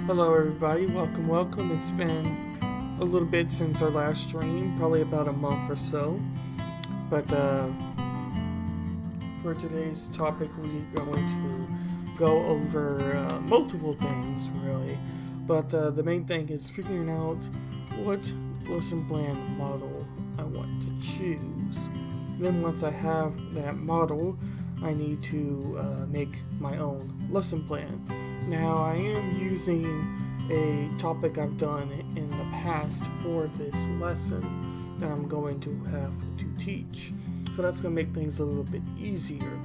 Hello everybody, welcome. It's been a little bit since our last stream, probably about a month or so. But for today's topic, we're going to go over multiple things, really. But the main thing is figuring out what lesson plan model I want to choose. Then once I have that model, I need to make my own lesson plan. Now, I am using a topic I've done in the past for this lesson that I'm going to have to teach. So that's going to make things a little bit easier.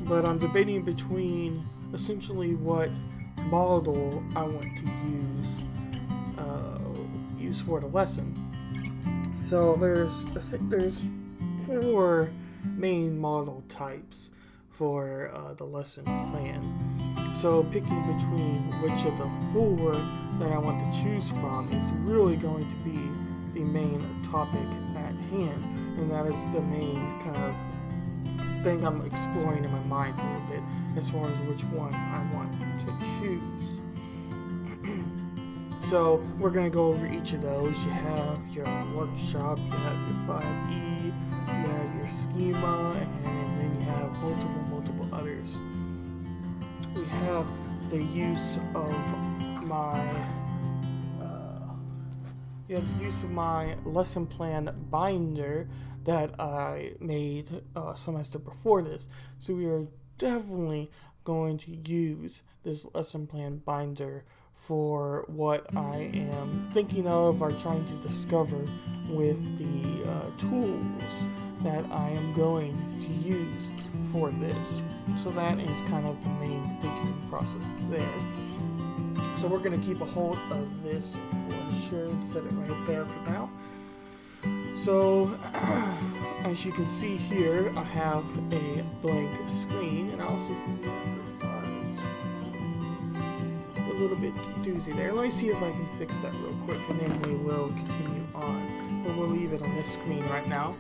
But I'm debating between essentially what model I want to use for the lesson. So there's 4 main model types for the lesson plan. So picking between which of the 4 that I want to choose from is really going to be the main topic at hand, and that is the main kind of thing I'm exploring in my mind a little bit as far as which one I want to choose. So we're going to go over each of those. You have your workshop, you have your 5E, you have your schema, and then you have multiple others. We have the use of my lesson plan binder that I made semester before this. So we are definitely going to use this lesson plan binder for what I am thinking of or trying to discover with the tools that I am going to use for this. So that is kind of the main thinking process there. So we're going to keep a hold of this for sure and set it right there for now. So as you can see here, I have a blank screen, and I also have the size a little bit doozy there. Let me see if I can fix that real quick, and then we will continue on. But we'll leave it on this screen right now.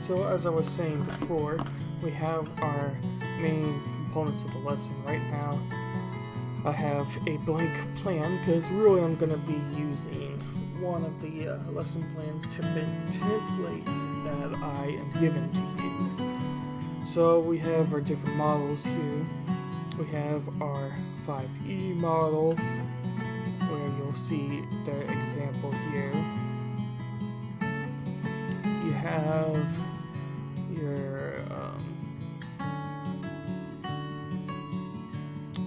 So as I was saying before, we have our main components of the lesson. Right now, I have a blank plan because really I'm going to be using one of the lesson plan templates that I am given to use. So we have our different models here. We have our 5E model, where you'll see the example here. You have your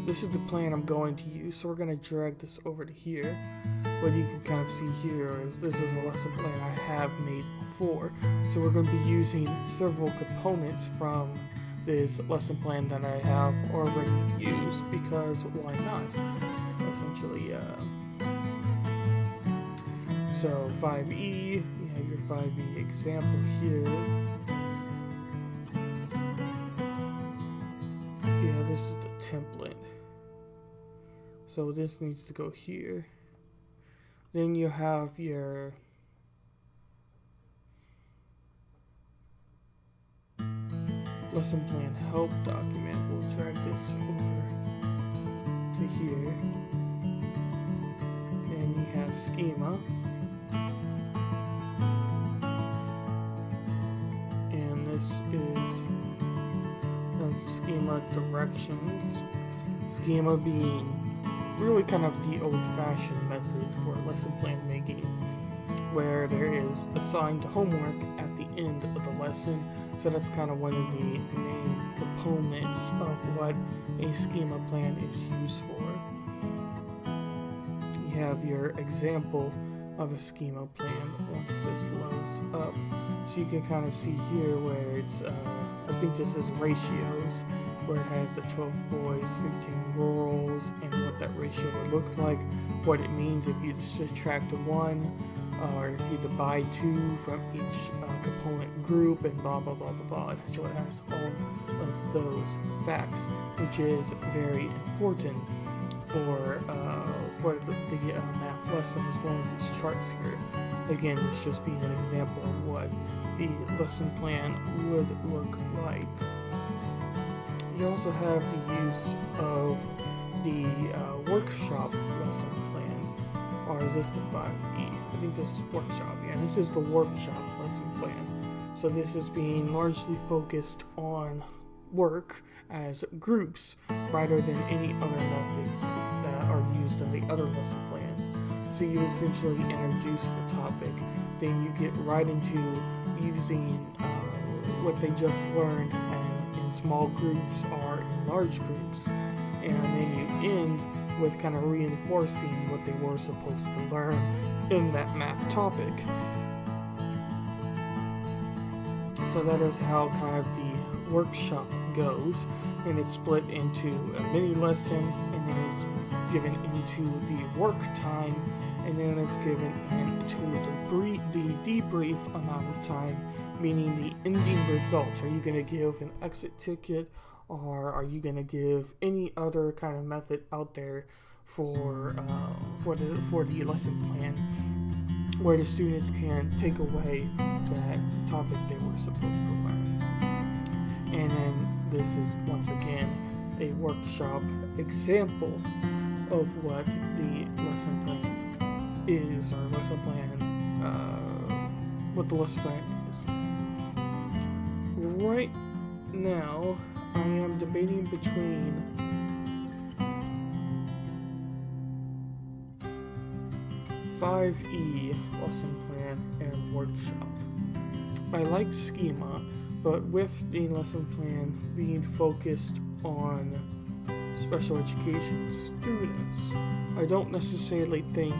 this is the plan I'm going to use, so we're going to drag this over to here. what you can kind of see here is this is a lesson plan I have made before. So we're going to be using several components from this lesson plan that I have already used, because why not? Essentially, so 5E, you have your 5E example here. Yeah, this is the template. So this needs to go here. Then you have your lesson plan help document. We'll drag this over to here. And you have schema. And this is schema directions. Schema being really kind of the old-fashioned method for lesson plan making, where there is assigned homework at the end of the lesson. So that's kind of one of the main components of what a schema plan is used for. You have your example of a schema plan once this loads up. So you can kind of see here where it's, I think this is ratios, where it has the 12 boys, 15 girls, and what that ratio would look like, what it means if you subtract 1, or if you divide 2 from each component group, and blah blah blah blah blah. So it has all of those facts, which is very important for the math lesson, as well as these charts here. Again, it's just being an example of what the lesson plan would look like. You also have the use of the workshop lesson plan, or is this the 5E? I think this is workshop. Yeah, this is the workshop lesson plan. So this is being largely focused on work as groups rather than any other methods that are used in the other lesson plans. So you essentially introduce the topic, then you get right into using what they just learned in small groups or in large groups, and then you end with kind of reinforcing what they were supposed to learn in that math topic. So that is how kind of the workshop goes, and it's split into a mini lesson, and then it's given into the work time, and then it's given into the debrief amount of time, meaning the ending result. Are you going to give an exit ticket, or are you going to give any other kind of method out there for the lesson plan, where the students can take away that topic they were supposed to learn? And then this is once again a workshop example of what the lesson plan is, or lesson plan, what the lesson plan is. Right now, I am debating between .5E lesson plan and workshop. I like schema, but with the lesson plan being focused on special education students, I don't necessarily think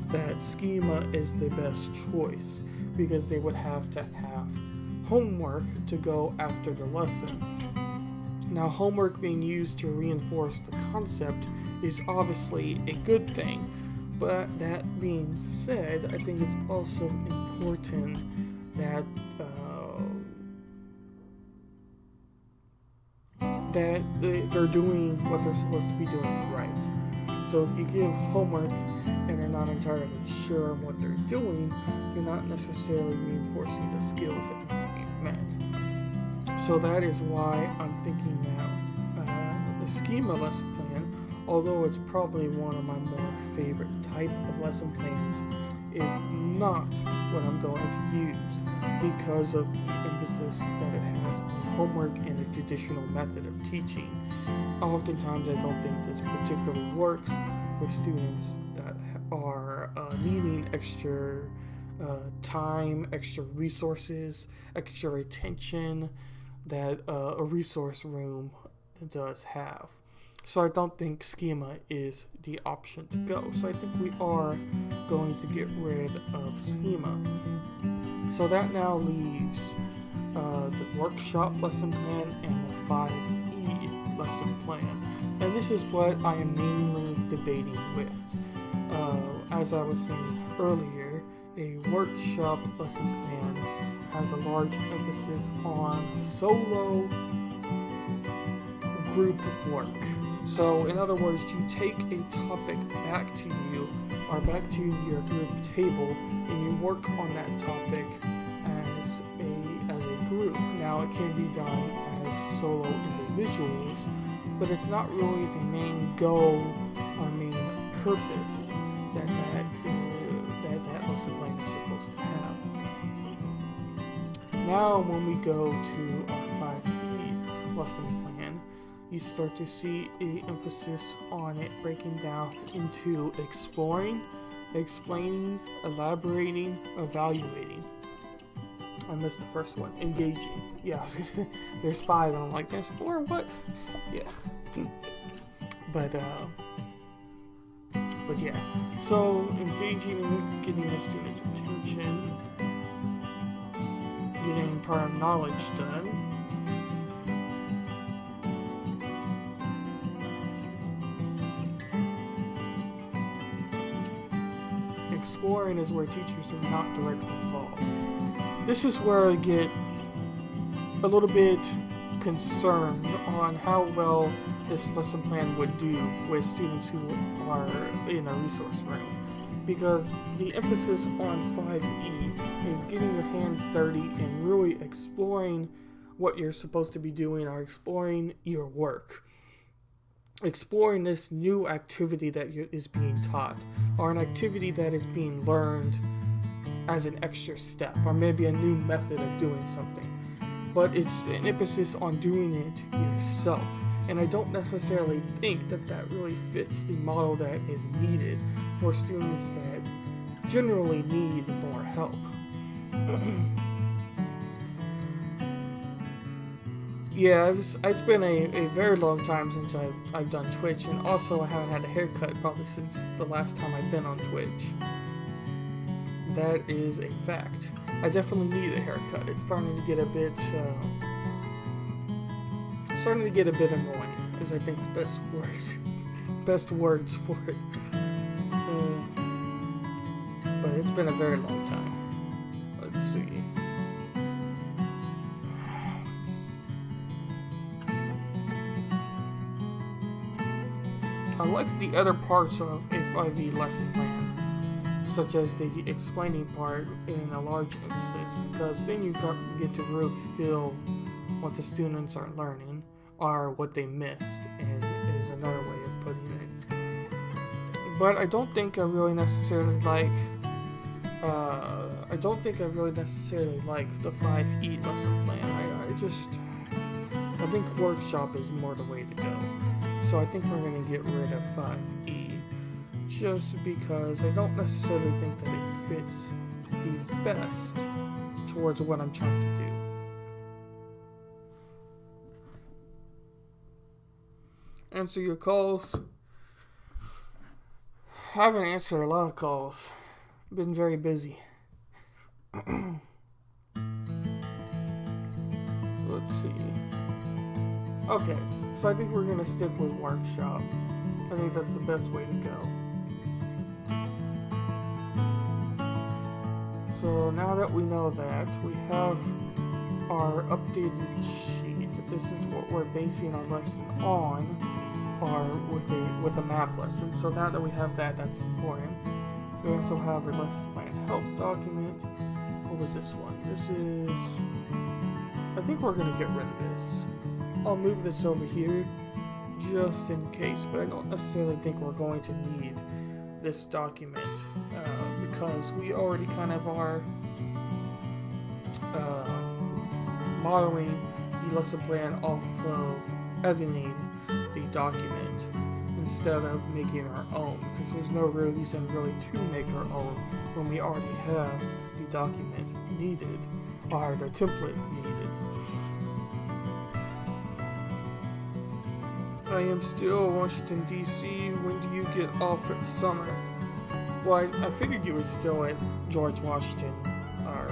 that schema is the best choice, because they would have to have homework to go after the lesson. Now, homework being used to reinforce the concept is obviously a good thing, but that being said, I think it's also important that they're doing what they're supposed to be doing right. So if you give homework and they're not entirely sure of what they're doing, you're not necessarily reinforcing the skills that need to be met. So that is why I'm thinking that the schema lesson plan, although it's probably one of my more favorite type of lesson plans, is not what I'm going to use, because of the emphasis that it has on homework and the traditional method of teaching. Oftentimes I don't think this particularly works for students that are needing extra time, extra resources, extra attention that a resource room does have. So I don't think schema is the option to go. So I think we are going to get rid of schema. So that now leaves the workshop lesson plan and the 5E lesson plan. And this is what I am mainly debating with. As I was saying earlier, a workshop lesson plan has a large emphasis on solo group work. So in other words, you take a topic back to you or back to your group table and you work on that topic as a group. Now it can be done as solo individuals, but it's not really the main goal or main purpose that lesson plan is supposed to have. Now when we go to our 5E lesson plan, you start to see an emphasis on it breaking down into exploring, explaining, elaborating, evaluating. I missed the first one. Engaging. Yeah, there's 5 and I'm like, there's 4? What? Yeah. But yeah. So engaging is getting the students' attention, getting prior knowledge done. Exploring is where teachers are not directly involved. This is where I get a little bit concerned on how well this lesson plan would do with students who are in a resource room. Because the emphasis on 5E is getting your hands dirty and really exploring what you're supposed to be doing or exploring your work. Exploring this new activity that is being taught, or an activity that is being learned as an extra step, or maybe a new method of doing something. But it's an emphasis on doing it yourself. And I don't necessarily think that really fits the model that is needed for students that generally need more help. Yeah, it's been a very long time since I've done Twitch, and also I haven't had a haircut probably since the last time I've been on Twitch. That is a fact. I definitely need a haircut. It's starting to get a bit annoying, is I think the best words for it. But it's been a very long time. Let's see. I like the other parts of a 5E lesson plan, such as the explaining part in a large emphasis, because then you get to really feel what the students are learning or what they missed, and is another way of putting it. But I don't think I really necessarily like the 5E lesson plan. I think workshop is more the way to go. So I think we're going to get rid of 5E, just because I don't necessarily think that it fits the best towards what I'm trying to do. Answer your calls. I haven't answered a lot of calls. Been very busy. Let's see. Okay, so I think we're going to stick with workshop. I think that's the best way to go. So now that we know that, we have our updated sheet. This is what we're basing our lesson on, or with a math lesson. So now that we have that, that's important. We also have a lesson plan help document. What was this one? This is... I think we're going to get rid of this. I'll move this over here just in case, but I don't necessarily think we're going to need this document because we already kind of are modeling the lesson plan off of editing the document instead of making our own, because there's no real reason really to make our own when we already have the document needed, or the template needed. I am still Washington, D.C. When do you get off for the summer? Well, I figured you were still at George Washington, or,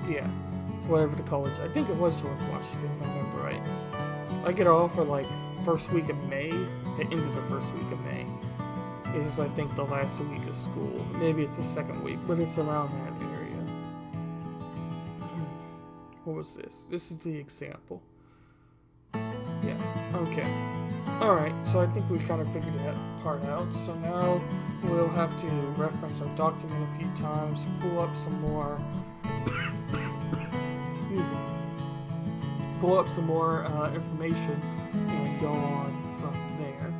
yeah, whatever the college. I think it was George Washington, if I remember right. I get off for, like, first week of May, the end of the first week of May. Is, I think, the last week of school. Maybe it's the second week, but it's around that area. What was this? This is the example. Yeah, okay. Alright, so I think we kind of figured that part out. So now we'll have to reference our document a few times, pull up some more, excuse me, pull up some more information, and go on from there.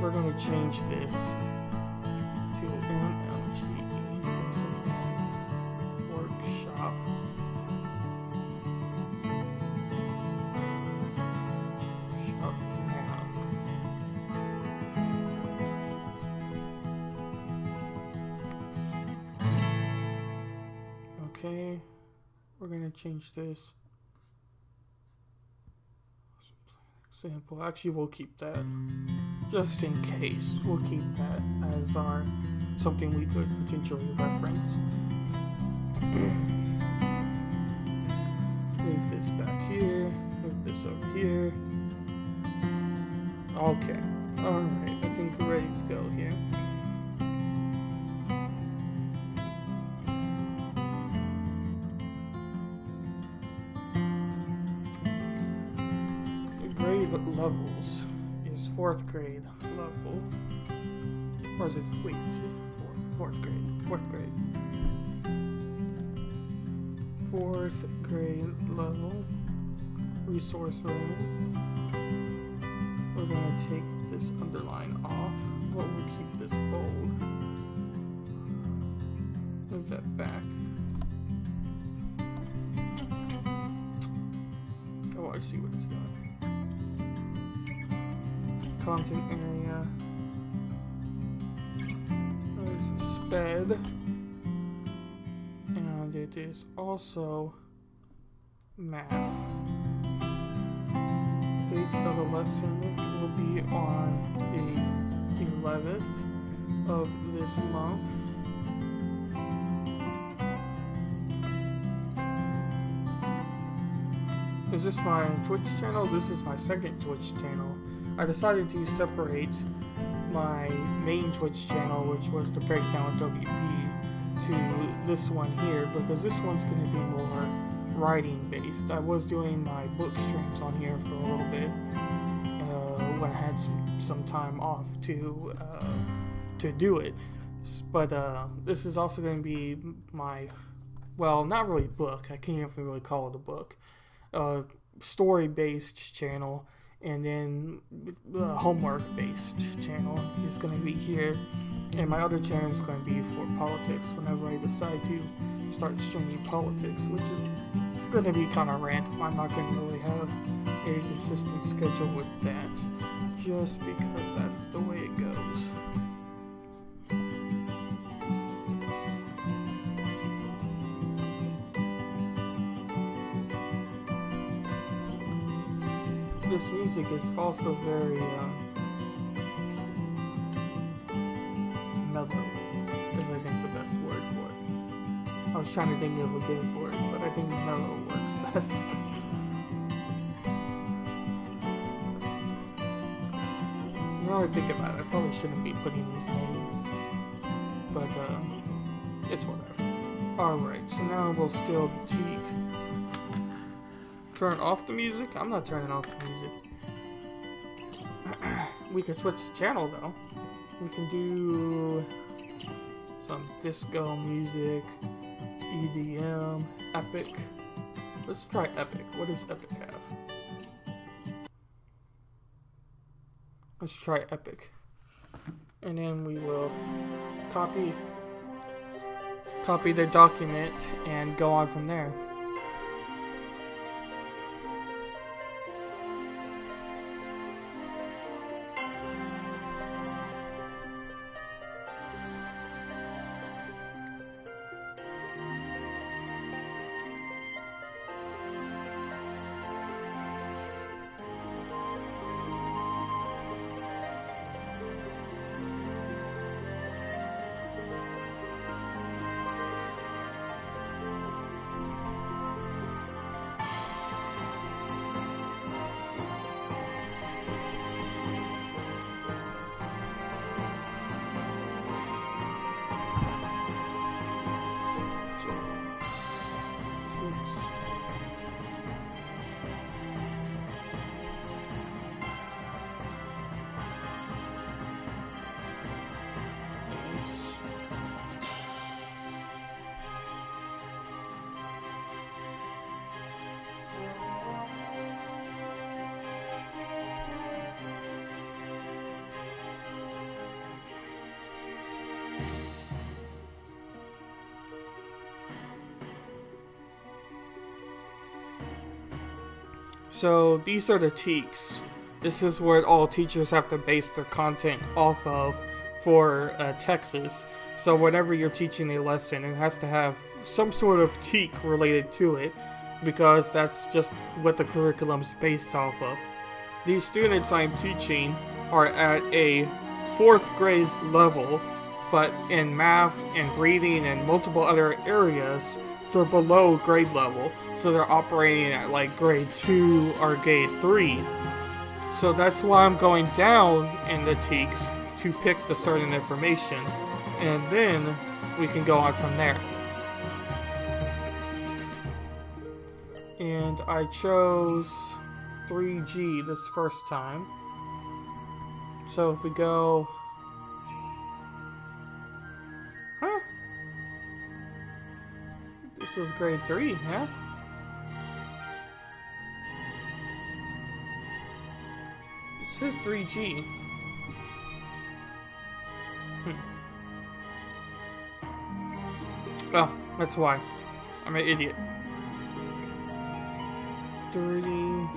We're going to change this to MLGE workshop. Okay, we're going to change this. Example. Actually, we'll keep that. Just in case, we'll keep that as our something we could potentially reference. Move this back here. Move this over here. Okay. Alright, I think we're ready to go here. Levels is 4th grade level, or is it, wait, fourth grade, 4th grade level, resource room. We're going to take this underline off, but we'll keep this bold. Move that back. Oh, I see what it's doing. Content area is SPED, and it is also math. Date of the lesson will be on the 11th of this month. Is this my Twitch channel? This is my second Twitch channel. I decided to separate my main Twitch channel, which was the Breakdown with WP, to this one here, because this one's going to be more writing based. I was doing my book streams on here for a little bit when I had some time off to do it. But this is also going to be my, well, not really book. I can't even really call it a book. Story-based channel. And then homework-based channel is going to be here, and my other channel is going to be for politics whenever I decide to start streaming politics, which is going to be kind of random. I'm not going to really have a consistent schedule with that, just because that's the way it goes. This music is also very mellow, is I think the best word for it. I was trying to think of a good word, but I think mellow works best. Now I think about it, I probably shouldn't be putting these names, but it's whatever. Alright, so now we'll still tweak. Turn off the music? I'm not turning off the music. We can switch the channel though. We can do some disco music, EDM, epic. Let's try epic. What does epic have? Let's try epic. And then we will copy the document and go on from there. So these are the TEKs. This is what all teachers have to base their content off of for Texas. So whenever you're teaching a lesson, it has to have some sort of TEK related to it, because that's just what the curriculum's based off of. These students I'm teaching are at a 4th grade level, but in math and reading and multiple other areas, they're below grade level. So they're operating at like grade 2 or grade 3. So that's why I'm going down in the TEKs to pick the certain information, and then we can go on from there. And I chose 3G this first time. So if we go... Huh? This was grade 3, huh? It says 3G. Oh, that's why. I'm an idiot. 3G.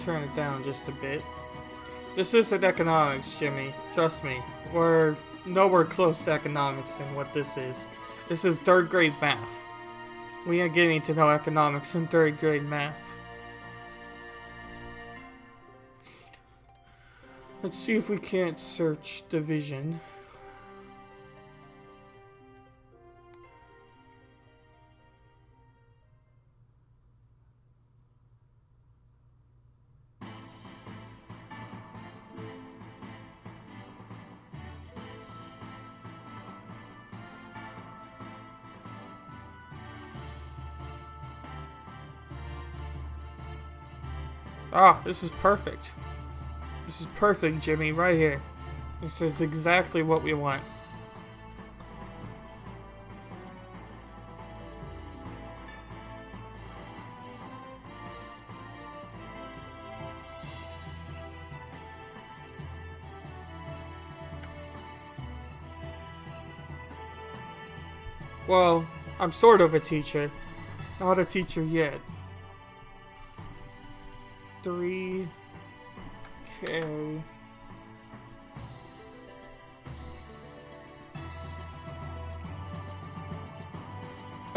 Turn it down just a bit. This isn't economics, Jimmy. Trust me. We're nowhere close to economics in what this is. This is 3rd grade math. We ain't getting to know economics in 3rd grade math. Let's see if we can't search division. Ah, this is perfect. This is perfect, Jimmy, right here. This is exactly what we want. Well, I'm sort of a teacher. Not a teacher yet. 3K.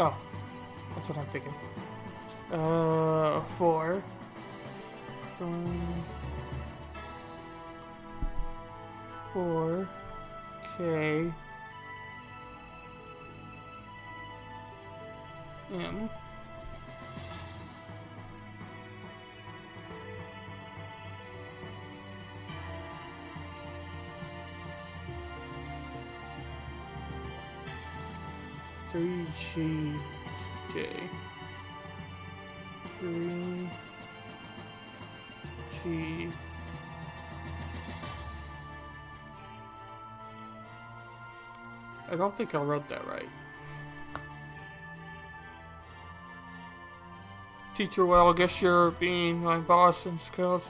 Oh, that's what I'm thinking. 4. 4K. M. Three G J. 3G. I don't think I wrote that right. Teacher, well, I guess you're being my boss and skills.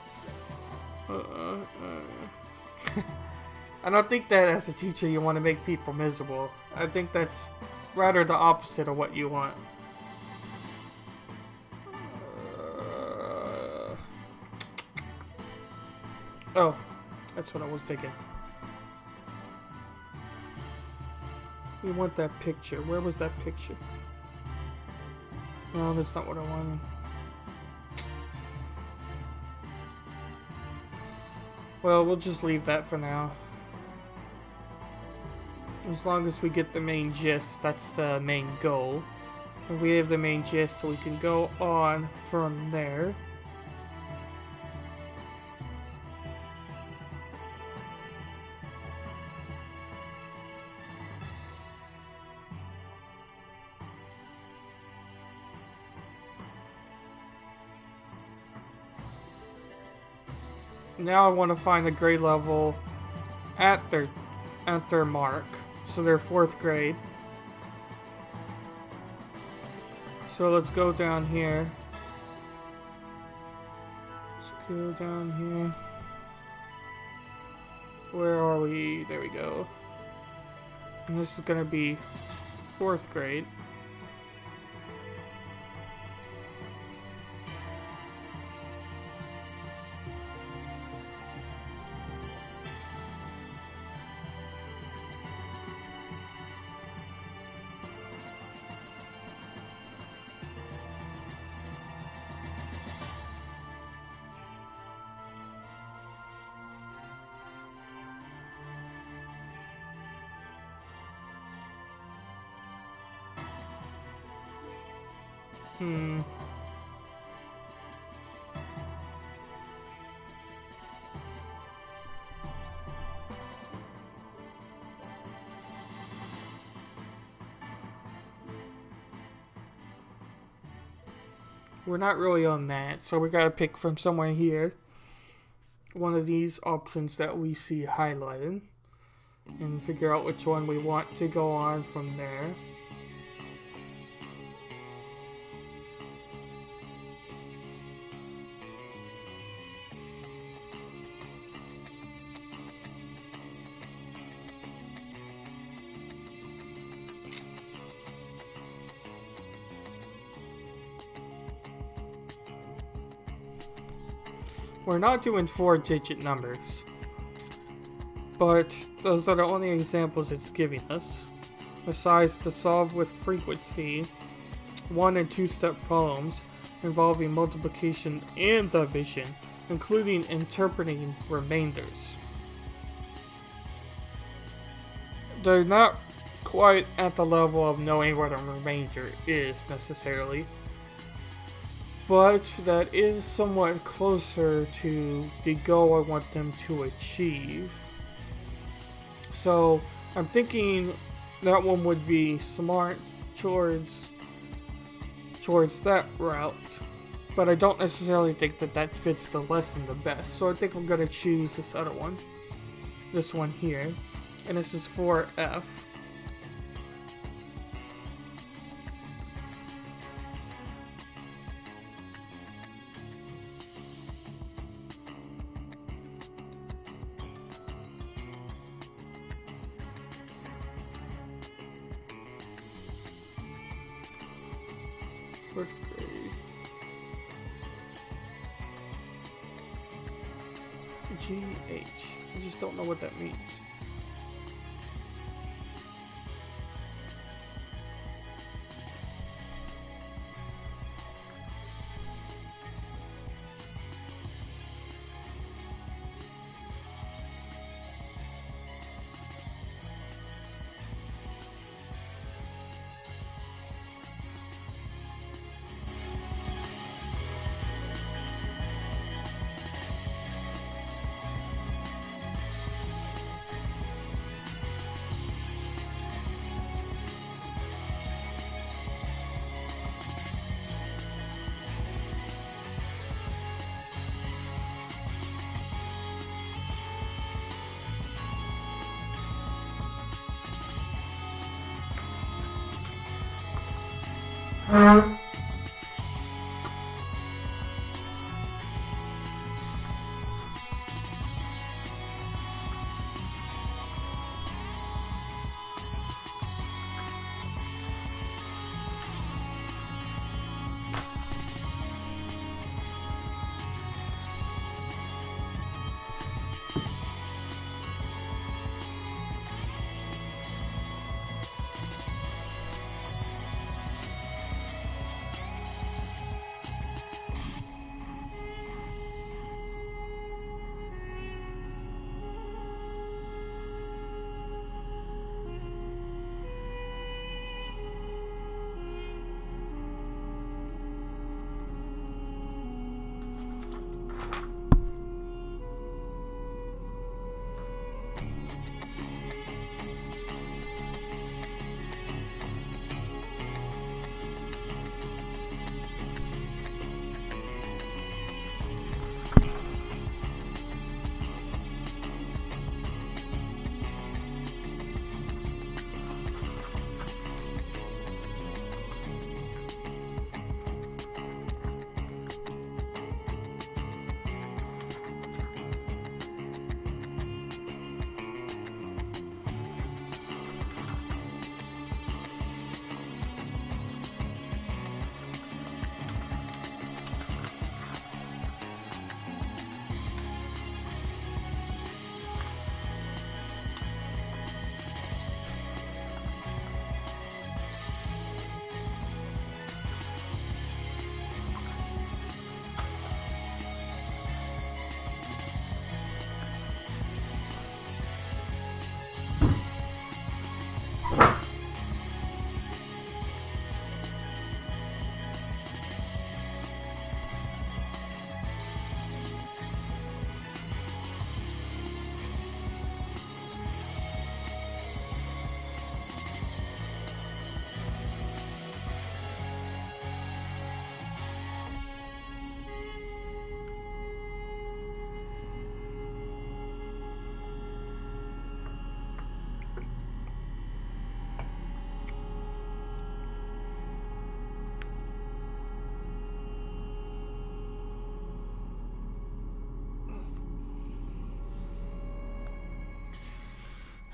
I don't think that as a teacher you want to make people miserable. I think that's rather the opposite of what you want. Oh, that's what I was thinking. We want that picture. Where was that picture? No, that's not what I wanted. Well, we'll just leave that for now. As long as we get the main gist, that's the main goal. If we have the main gist, we can go on from there. Now I want to find the grade level at their mark. So they're 4th grade. So let's go down here. Let's go down here. Where are we? There we go. And this is gonna be 4th grade. We're not really on that, so we gotta pick from somewhere here. One of these options that we see highlighted. And figure out which one we want to go on from there. We're not doing 4-digit numbers, but those are the only examples it's giving us. Besides, to solve with frequency 1 and 2-step problems involving multiplication and division, including interpreting remainders. They're not quite at the level of knowing what a remainder is necessarily, but that is somewhat closer to the goal I want them to achieve. So I'm thinking that one would be smart towards that route, but I don't necessarily think that fits the lesson the best. So I think I'm gonna choose this other one, this one here, and this is for F. GH. I just don't know what that means.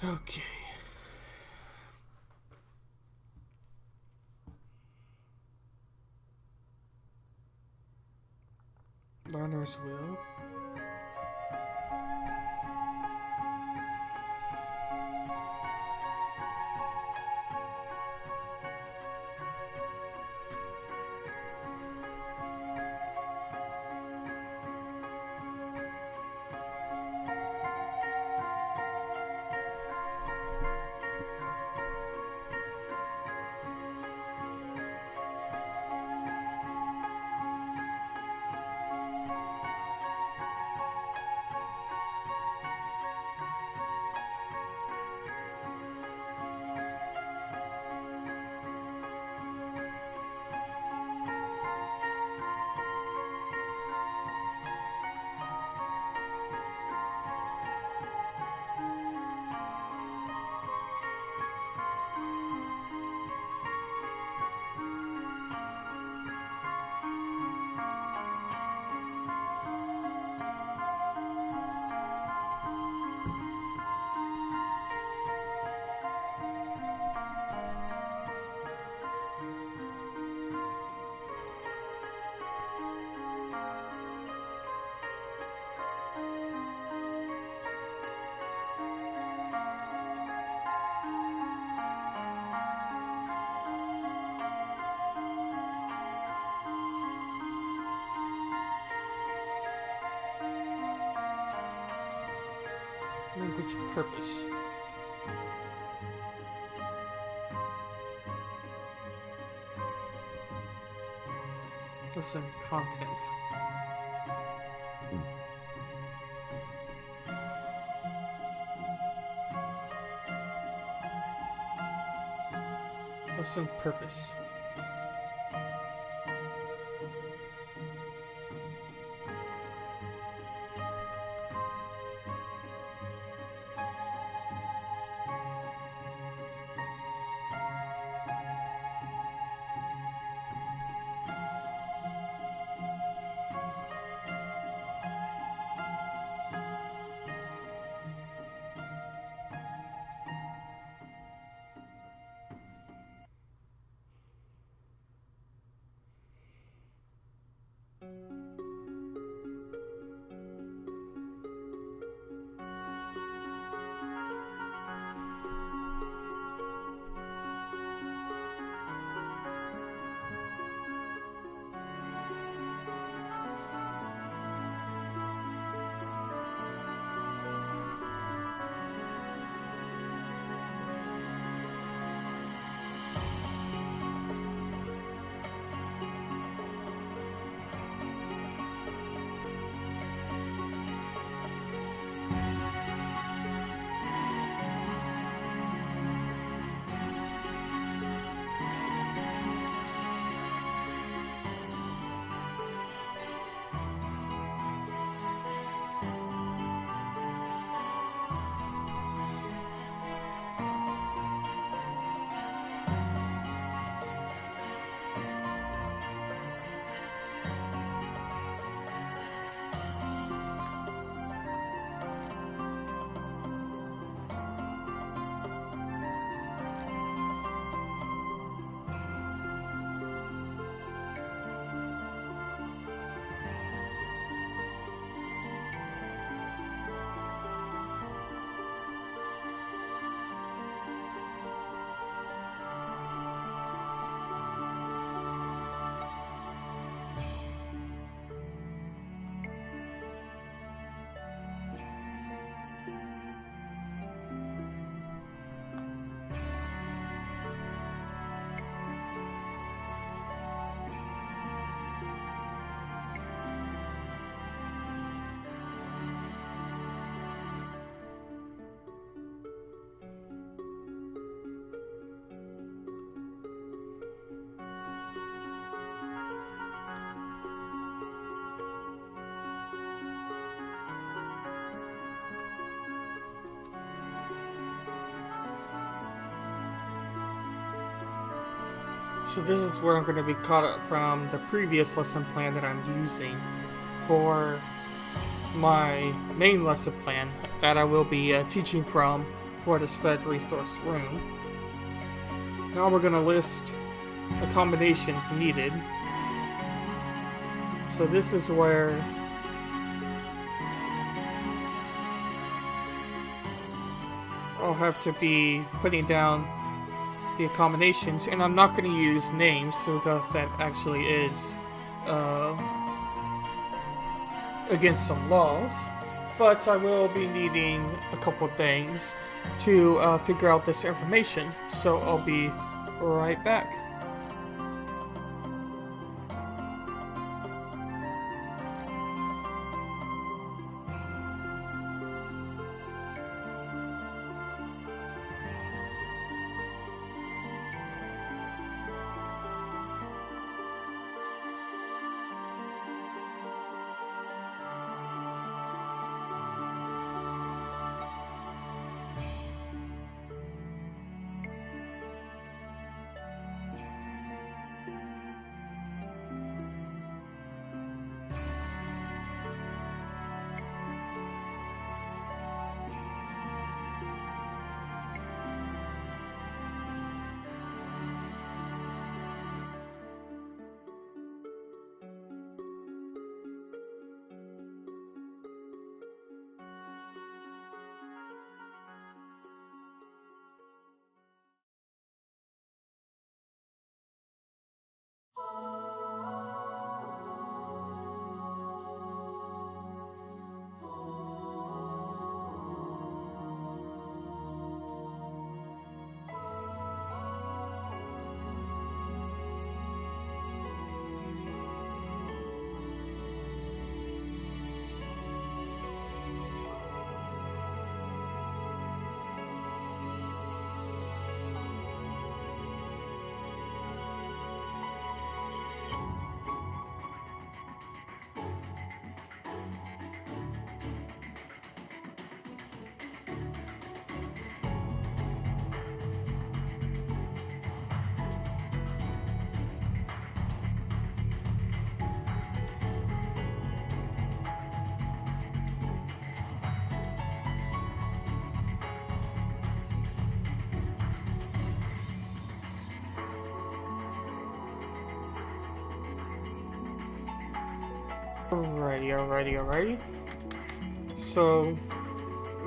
Okay. Learner's will. Language purpose. Lesson content. Lesson purpose. So this is where I'm going to be caught up from the previous lesson plan that I'm using for my main lesson plan that I will be teaching from for the SPED resource room. Now we're going to list the combinations needed. So this is where I'll have to be putting down the combinations, and I'm not going to use names because that actually is against some laws, but I will be needing a couple things to figure out this information, so I'll be right back. Alrighty. So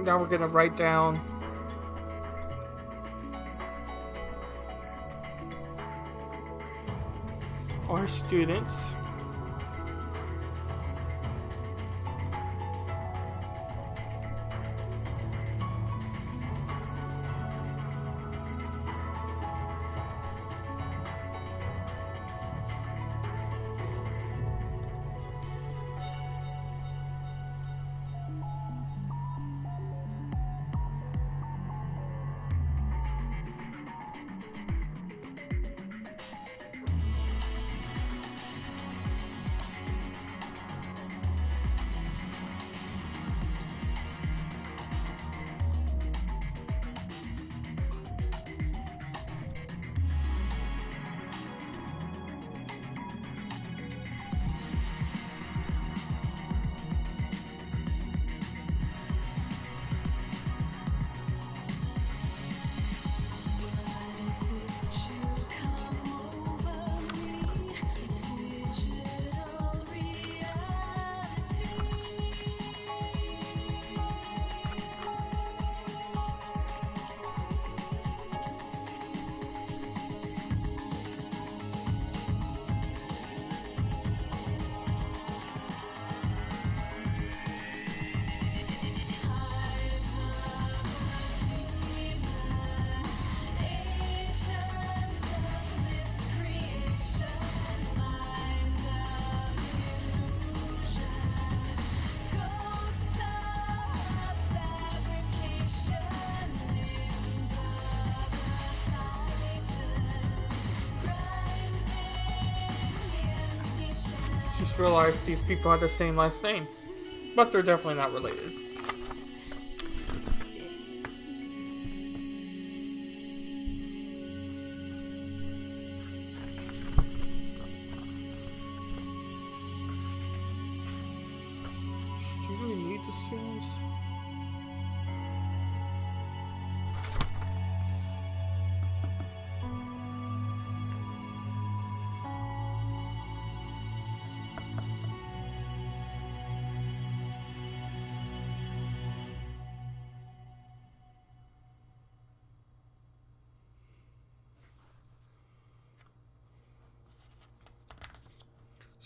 now we're gonna write down our students. Realize these people have the same last name, but they're definitely not related. Do you really need the students?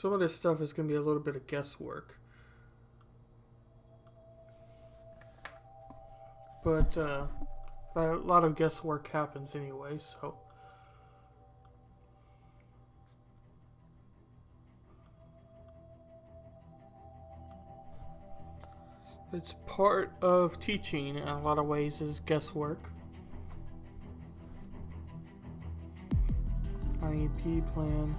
some of this stuff is going to be a little bit of guesswork. But a lot of guesswork happens anyway, so. It's part of teaching in a lot of ways is guesswork. IEP plan.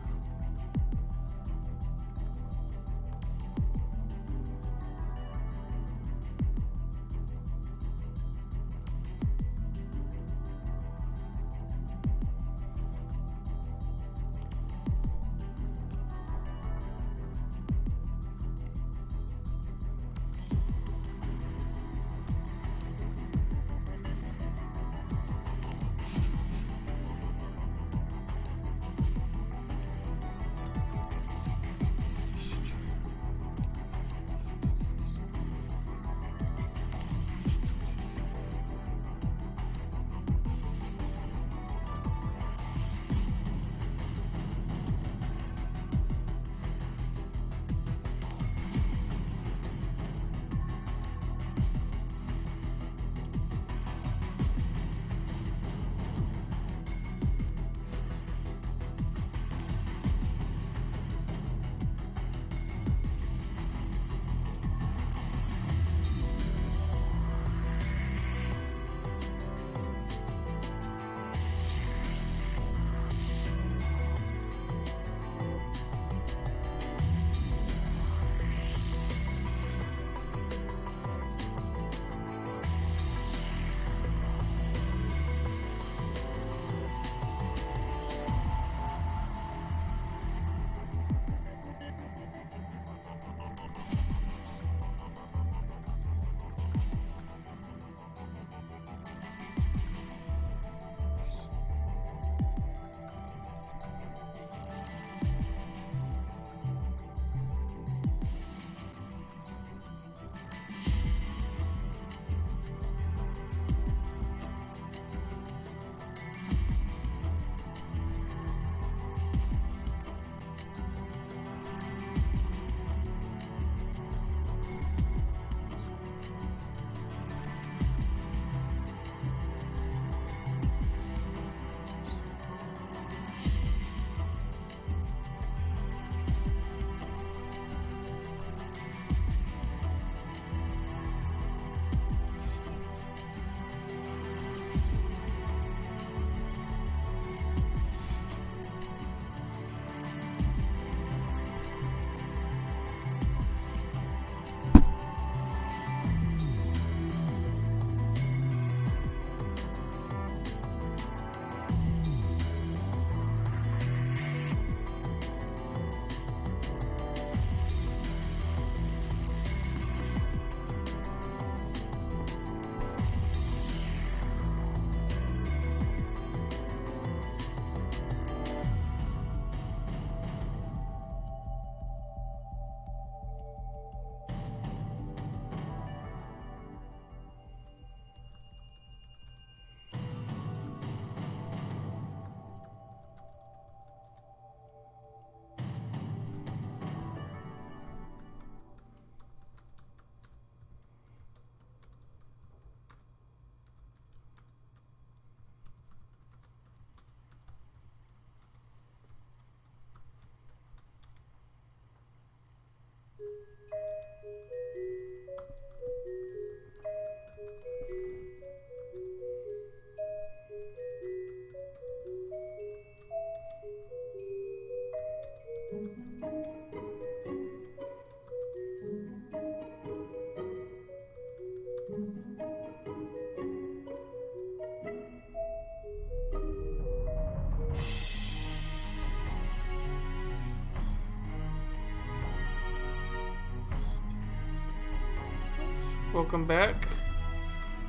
Welcome back.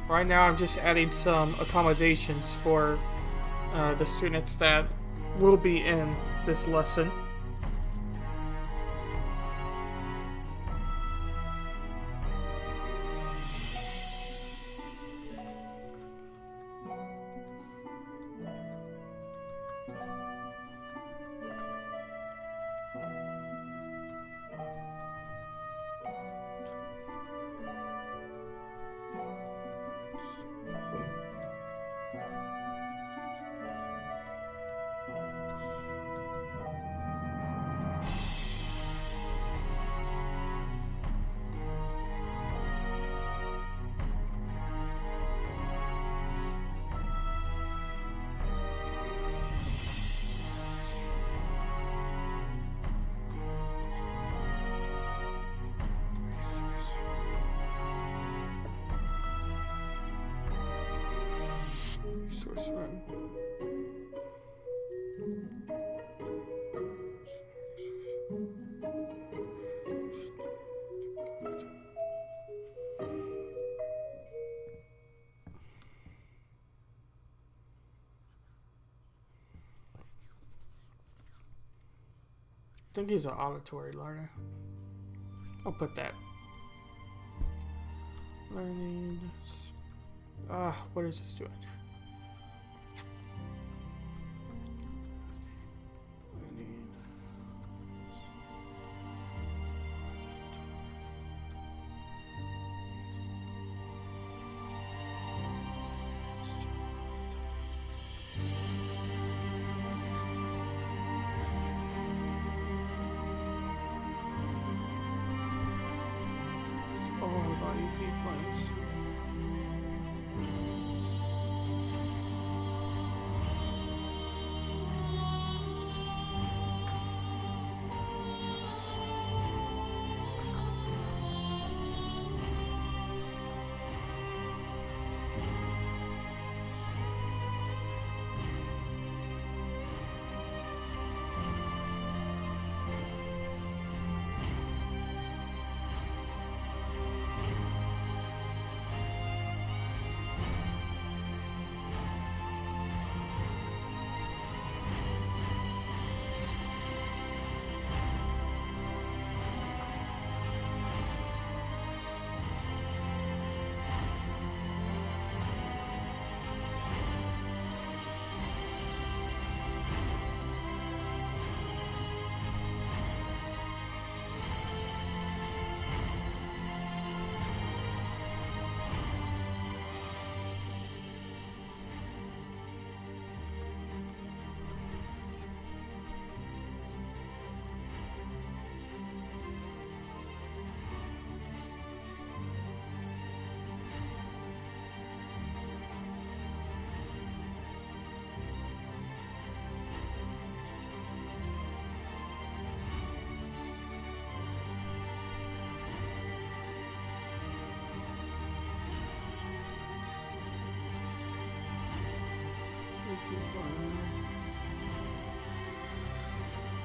Right now I'm just adding some accommodations for the students that will be in this lesson. think he's an auditory learner. I'll put that. Learning. What is this doing? Learning.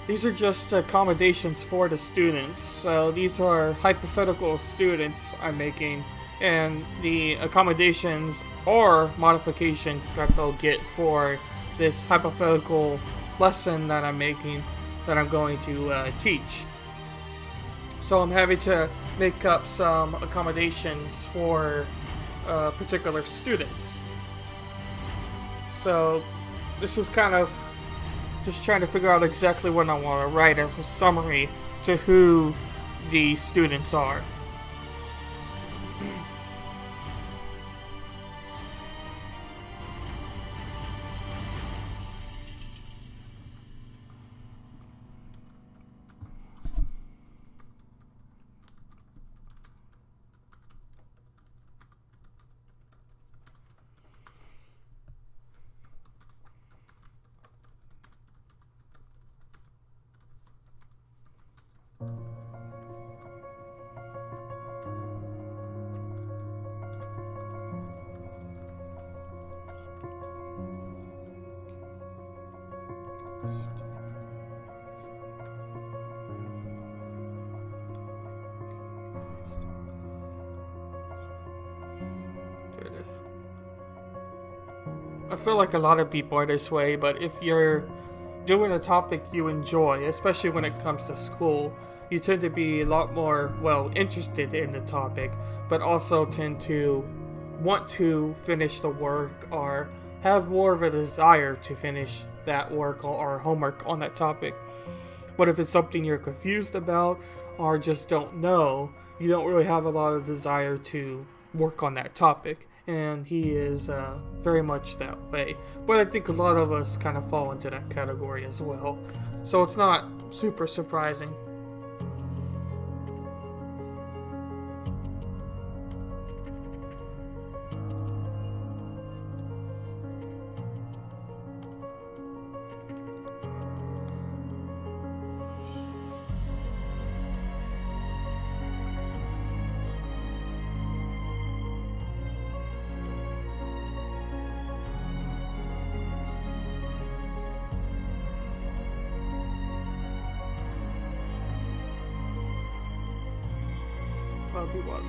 These are just accommodations for the students. So these are hypothetical students I'm making, and the accommodations or modifications that they'll get for this hypothetical lesson that I'm making, that I'm going to teach. So I'm having to make up some accommodations for particular students. So this is kind of just trying to figure out exactly what I want to write as a summary to who the students are. I feel like a lot of people are this way, but if you're doing a topic you enjoy, especially when it comes to school, you tend to be a lot more, interested in the topic, but also tend to want to finish the work or have more of a desire to finish that work or homework on that topic. But if it's something you're confused about or just don't know, you don't really have a lot of desire to work on that topic. And he is very much that way. But I think a lot of us kind of fall into that category as well. So it's not super surprising. Probably was.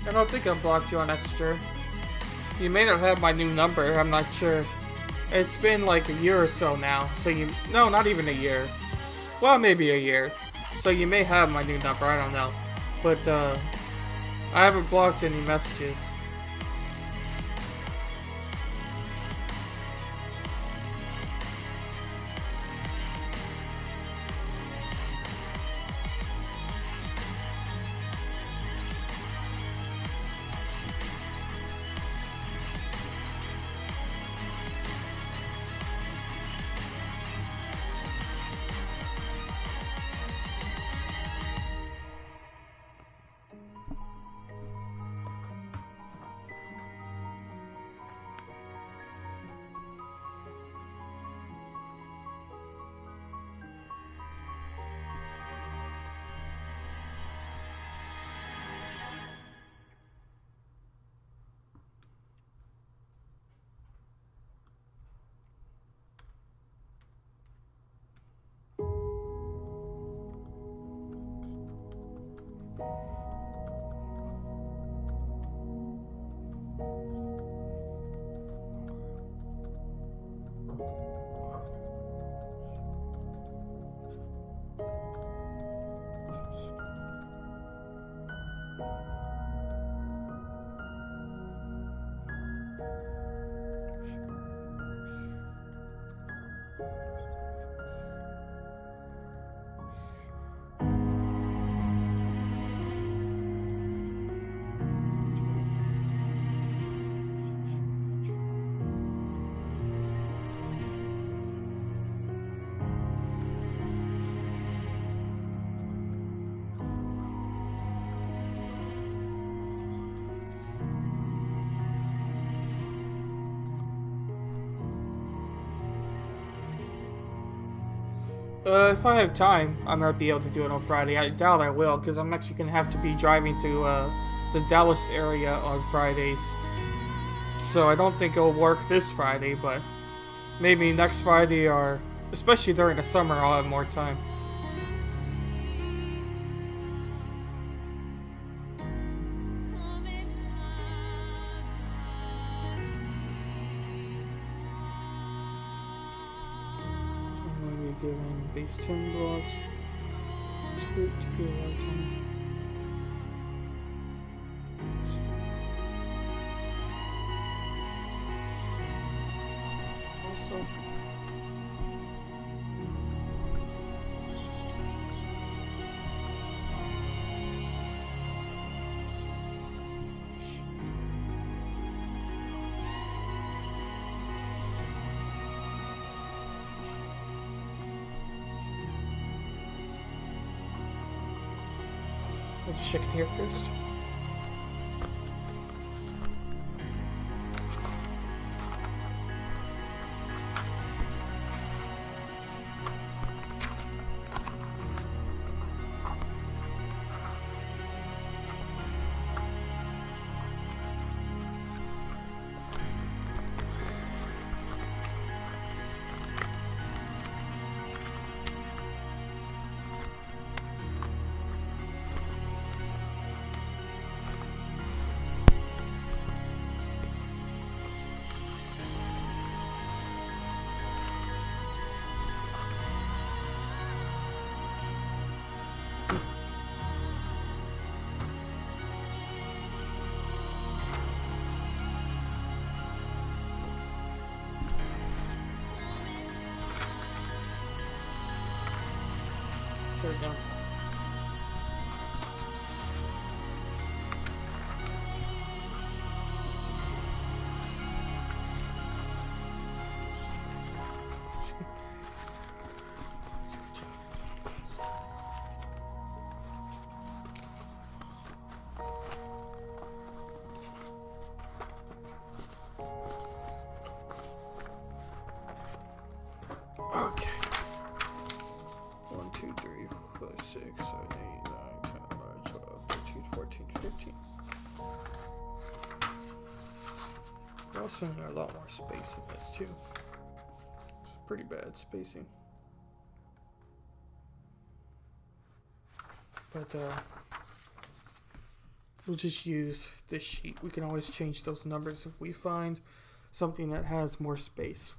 I don't think I blocked you on Esther. You may not have my new number, I'm not sure. It's been like a year or so now, so no, not even a year. Well, maybe a year. So you may have my new number, I don't know. But, I haven't blocked any messages. If I have time, I might be able to do it on Friday. I doubt I will, because I'm actually gonna have to be driving to the Dallas area on Fridays. So I don't think it'll work this Friday, but maybe next Friday, or especially during the summer, I'll have more time. Given base 10 blocks, scoop to get a large one. Also, let's check it here first. There we go. Okay. 1, 2, 3, 4, 6, 7, 8, 9, 10, 11, 12, 13, 14, 15. We're also in a lot more space in this too. It's pretty bad spacing. But we'll just use this sheet. We can always change those numbers if we find something that has more space.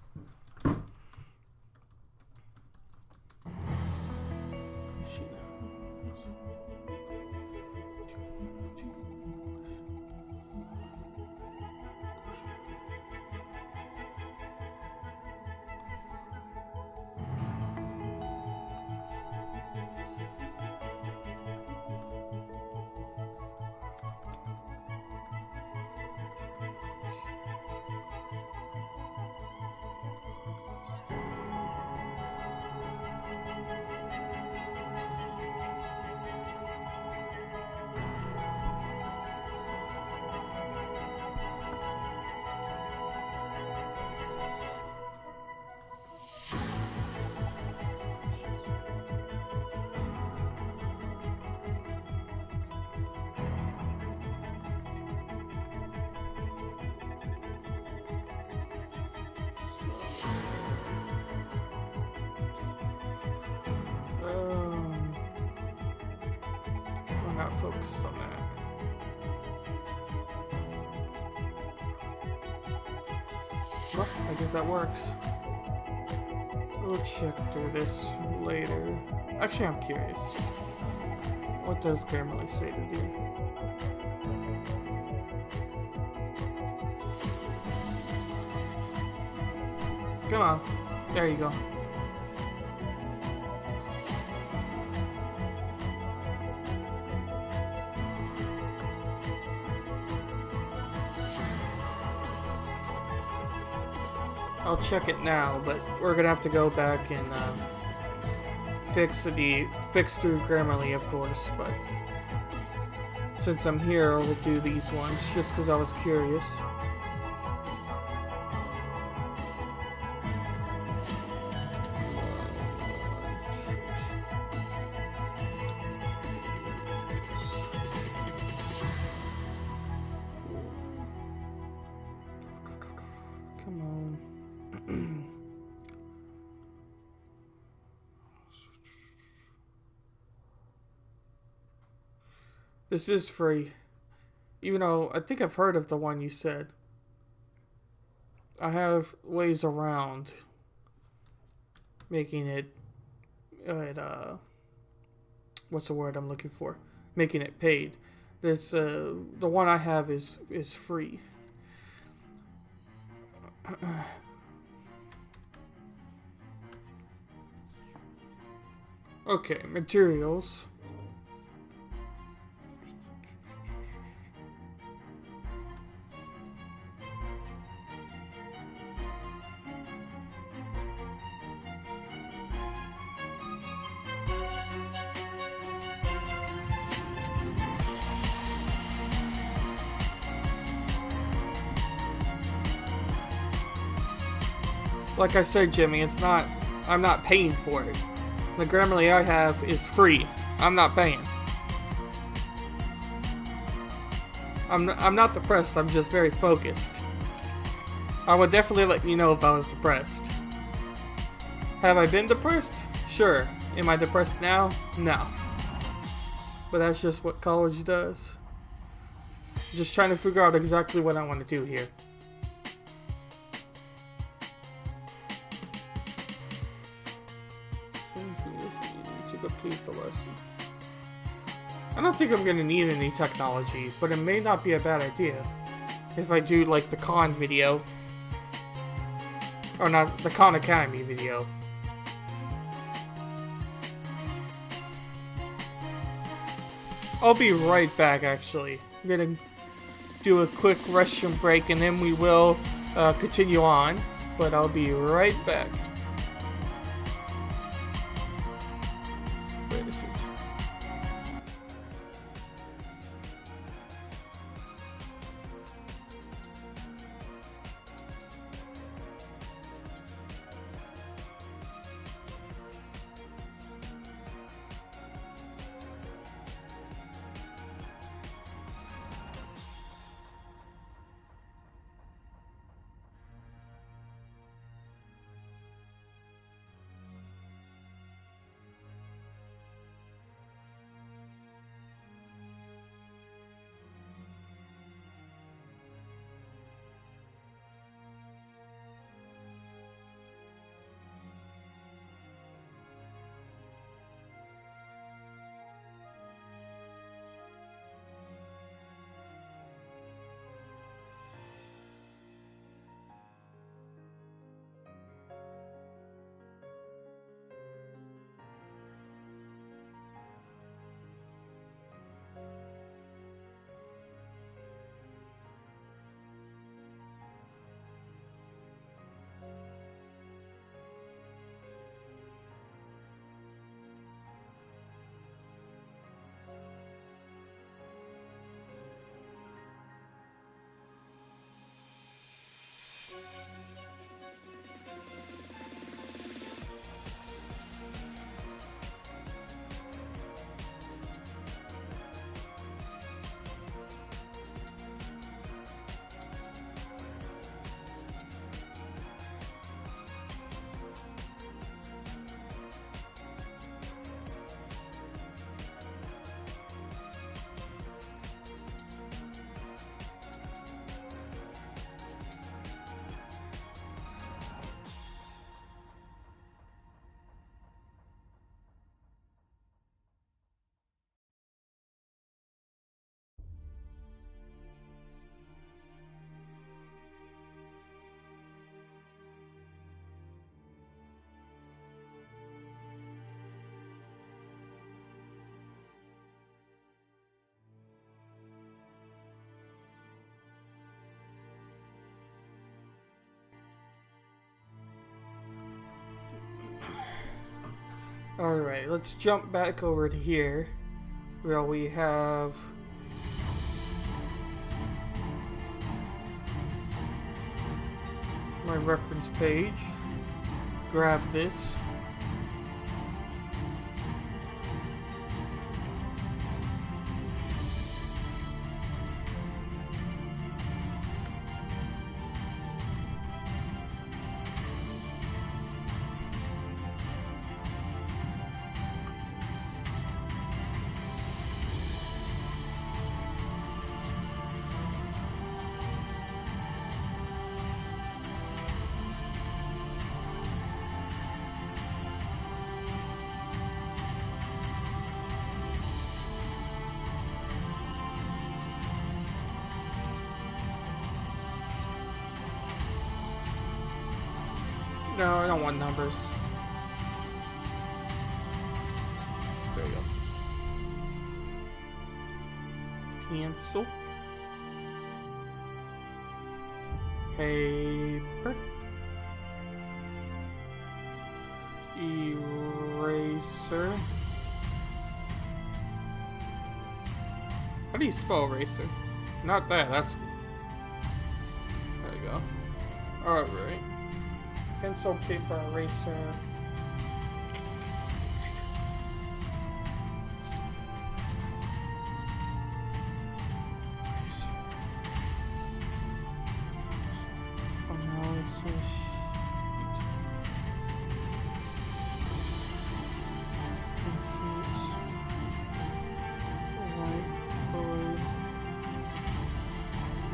I'm not focused on that. Well, I guess that works. We'll check through this later. Actually, I'm curious. What does Grammarly say to do? Come on. There you go. I'll check it now, but we're gonna have to go back and fix through Grammarly, of course. But since I'm here, we'll do these ones just because I was curious. This is free. Even though I think I've heard of the one you said. I have ways around making it what's the word I'm looking for? Making it paid. There's the one I have is free. Okay, materials. Like I said, Jimmy, I'm not paying for it. The Grammarly I have is free. I'm not paying. I'm not depressed, I'm just very focused. I would definitely let you know if I was depressed. Have I been depressed? Sure. Am I depressed now? No. But that's just what college does. Just trying to figure out exactly what I want to do here. To complete the lesson. I don't think I'm going to need any technology, but it may not be a bad idea. If I do like the Khan video. Or not, the Khan Academy video. I'll be right back, actually. I'm going to do a quick restroom break and then we will continue on. But I'll be right back. Wait a second. Alright, let's jump back over to here where we have my reference page. Grab this. No, I don't want numbers. There you go. Cancel. Paper. Eraser. How do you spell eraser? Not that, that's... There you go. Alright. Pencil, paper, eraser.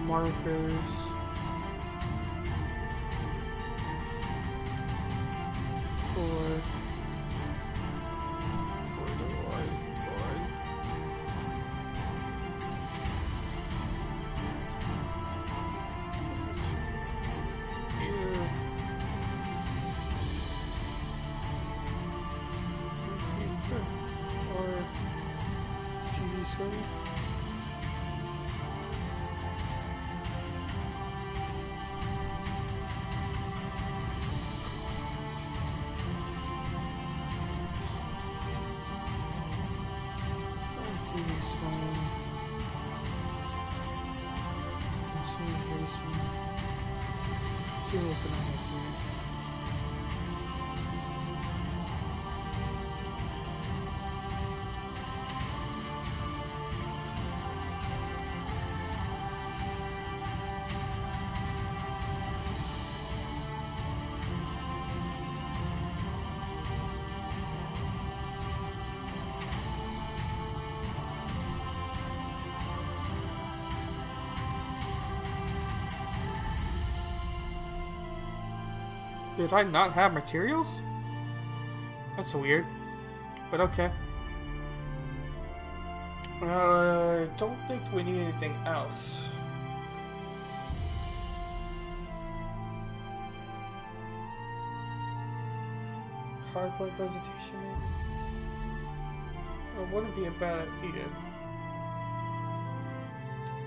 Markers. For the whiteboard. Here. Or TV screen. Did I not have materials? That's weird. But okay. I don't think we need anything else. PowerPoint presentation maybe? It wouldn't be a bad idea.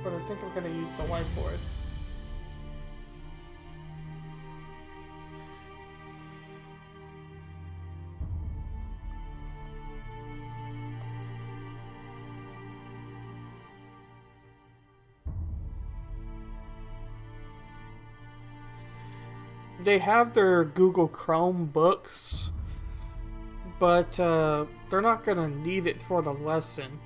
But I think I'm going to use the whiteboard. They have their Google Chrome books, but they're not going to need it for the lesson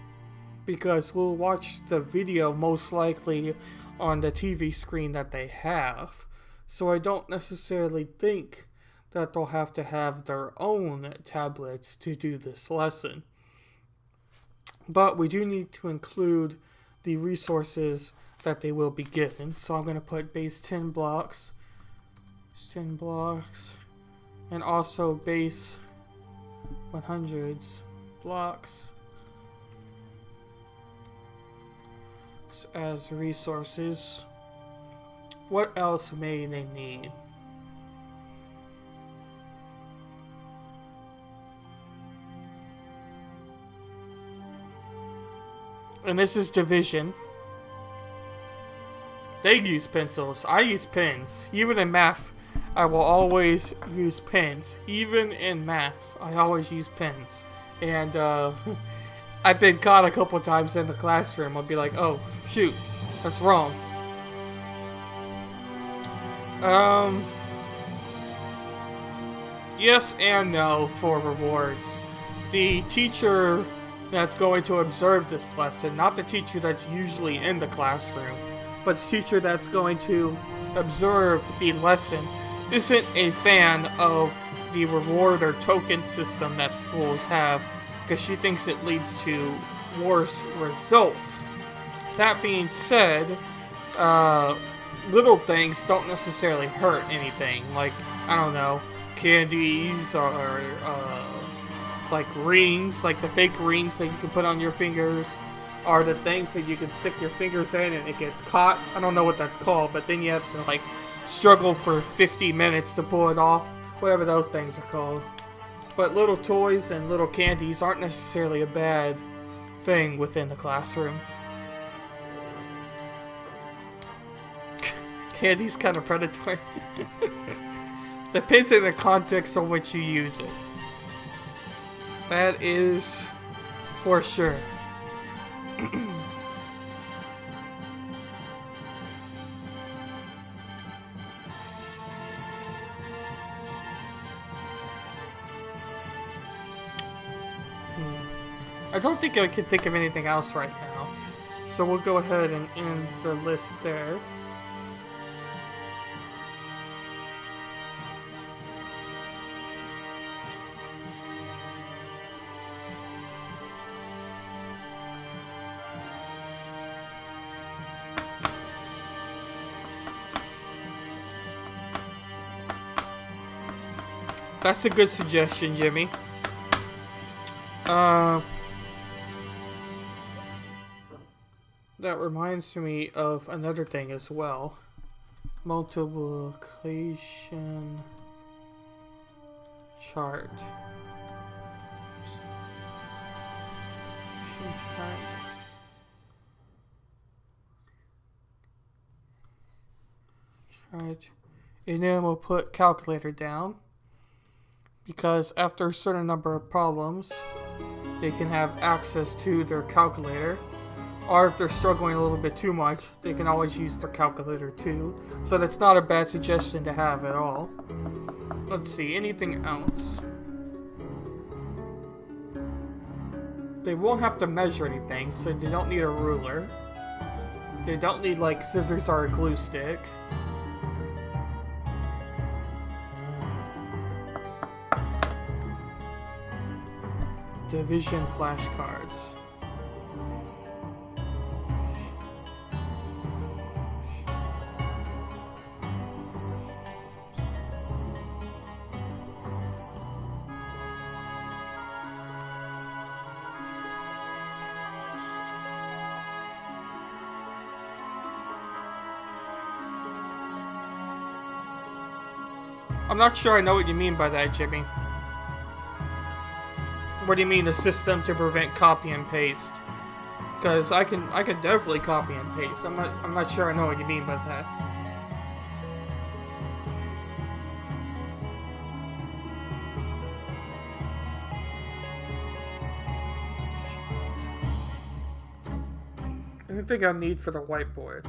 because we'll watch the video most likely on the TV screen that they have. So I don't necessarily think that they'll have to have their own tablets to do this lesson. But we do need to include the resources that they will be given. So I'm going to put base 10 blocks. 10 blocks, and also base 100s blocks as resources. What else may they need? And this is division. They use pencils. I use pens. Even in math, I will always use pens. Even in math, I always use pens. And I've been caught a couple times in the classroom. I'll be like, oh, shoot, that's wrong. Yes and no for rewards. The teacher that's going to observe this lesson, not the teacher that's usually in the classroom, but the teacher that's going to observe the lesson, isn't a fan of the reward or token system that schools have because she thinks it leads to worse results. That being said, little things don't necessarily hurt anything. Like, I don't know, candies or like rings, like the fake rings that you can put on your fingers, are the things that you can stick your fingers in and it gets caught. I don't know what that's called, but then you have to like struggle for 50 minutes to pull it off. whatever those things are called. But little toys and little candies aren't necessarily a bad thing within the classroom. Candy's kind of predatory. Depends on the context on which you use it. That is for sure. I don't think I can think of anything else right now. So we'll go ahead and end the list there. That's a good suggestion, Jimmy. That reminds me of another thing as well. Multiplication chart. Chart. And then we'll put calculator down. Because after a certain number of problems, they can have access to their calculator. Or if they're struggling a little bit too much, they can always use their calculator too. So that's not a bad suggestion to have at all. Let's see, anything else? They won't have to measure anything, so they don't need a ruler. They don't need like scissors or a glue stick. Division flashcards. I'm not sure I know what you mean by that, Jimmy. What do you mean, a system to prevent copy and paste? Because I can definitely copy and paste. I'm not sure I know what you mean by that. I think I'll need for the whiteboard.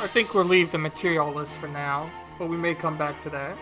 I think we'll leave the material list for now, but we may come back to that.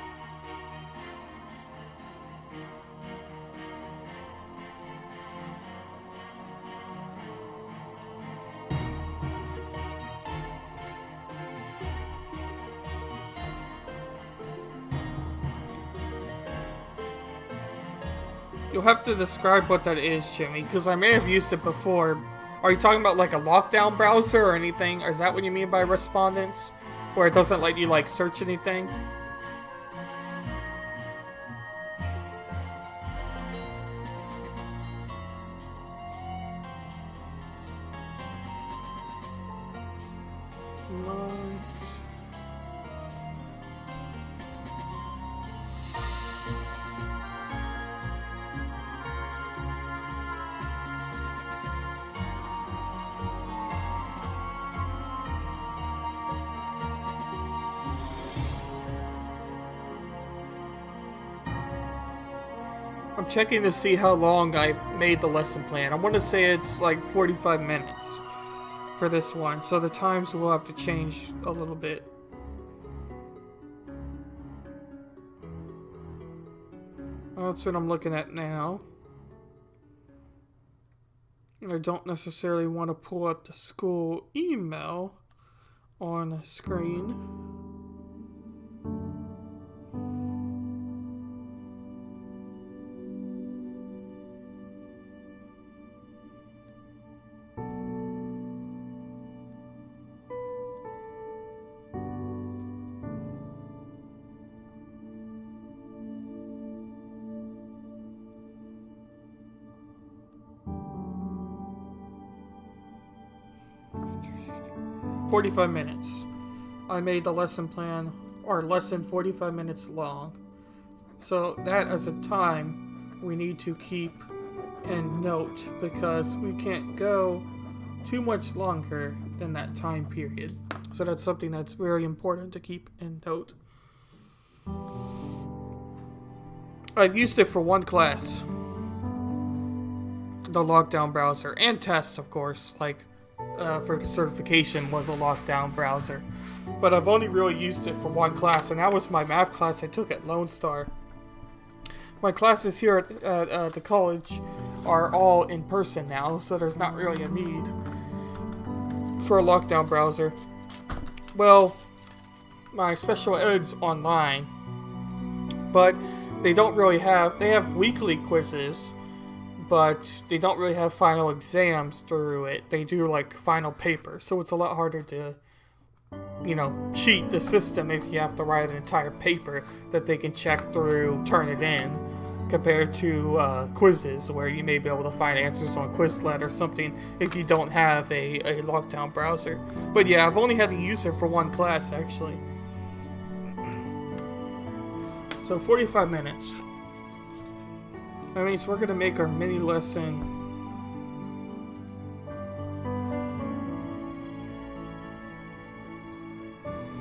You'll have to describe what that is, Jimmy, because I may have used it before. Are you talking about like a lockdown browser or anything? Or is that what you mean by respondents? Where it doesn't let you like search anything? I'm checking to see how long I made the lesson plan. I want to say it's like 45 minutes for this one, so the times will have to change a little bit. Well, that's what I'm looking at now. And I don't necessarily want to pull up the school email on the screen. 45 minutes. I made the lesson plan, or lesson 45 minutes long. So that as a time we need to keep in note, because we can't go too much longer than that time period. So that's something that's very important to keep in note. I've used it for one class, the lockdown browser, and tests, of course, like for the certification was a lockdown browser. But I've only really used it for one class, and that was my math class I took at Lone Star. My classes here at the college are all in person now, so there's not really a need for a lockdown browser. Well, my special ed's online, but they don't really have, they have weekly quizzes, but they don't really have final exams through it. They do like final paper, so it's a lot harder to, cheat the system if you have to write an entire paper that they can check through, turn it in, compared to quizzes where you may be able to find answers on Quizlet or something if you don't have a lockdown browser. But yeah, I've only had to use it for one class actually. So 45 minutes. That means we're going to make our mini lesson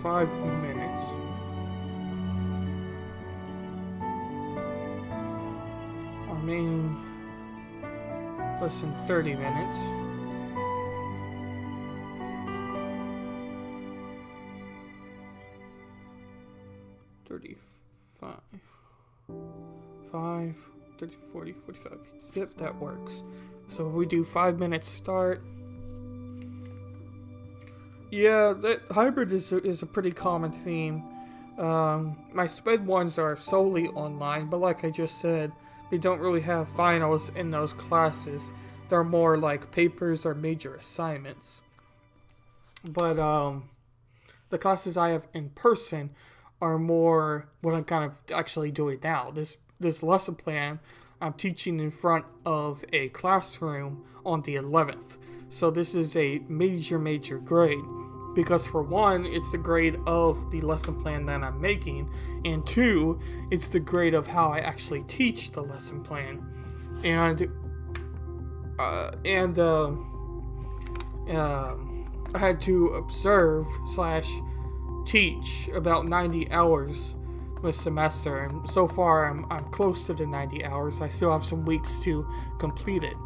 5 minutes. Our main lesson 30 minutes. Five, 30, 40, 45. Yep, that works. So we do 5 minutes start. Yeah, that hybrid is a pretty common theme. My SPED ones are solely online, but like I just said, they don't really have finals in those classes. They're more like papers or major assignments. But the classes I have in person are more what I'm kind of actually doing now. This lesson plan I'm teaching in front of a classroom on the 11th. So this is a major grade, because for one, it's the grade of the lesson plan that I'm making, and two, it's the grade of how I actually teach the lesson plan. And I had to observe / teach about 90 hours this semester, and so far I'm close to the 90 hours. I still have some weeks to complete it.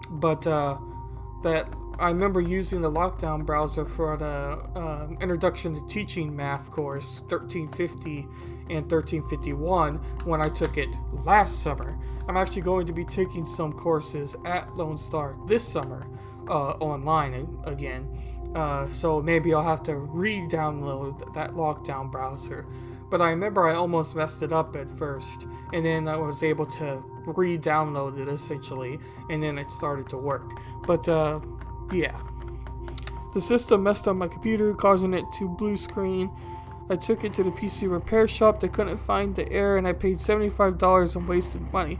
But that I remember using the lockdown browser for the Introduction to Teaching Math course 1350 and 1351 when I took it last summer. I'm actually going to be taking some courses at Lone Star this summer online again. So maybe I'll have to re-download that lockdown browser. But I remember I almost messed it up at first, and then I was able to re-download it essentially, and then it started to work. But yeah. The system messed up my computer, causing it to blue screen. I took it to the PC repair shop. They couldn't find the error, and I paid $75 and wasted money.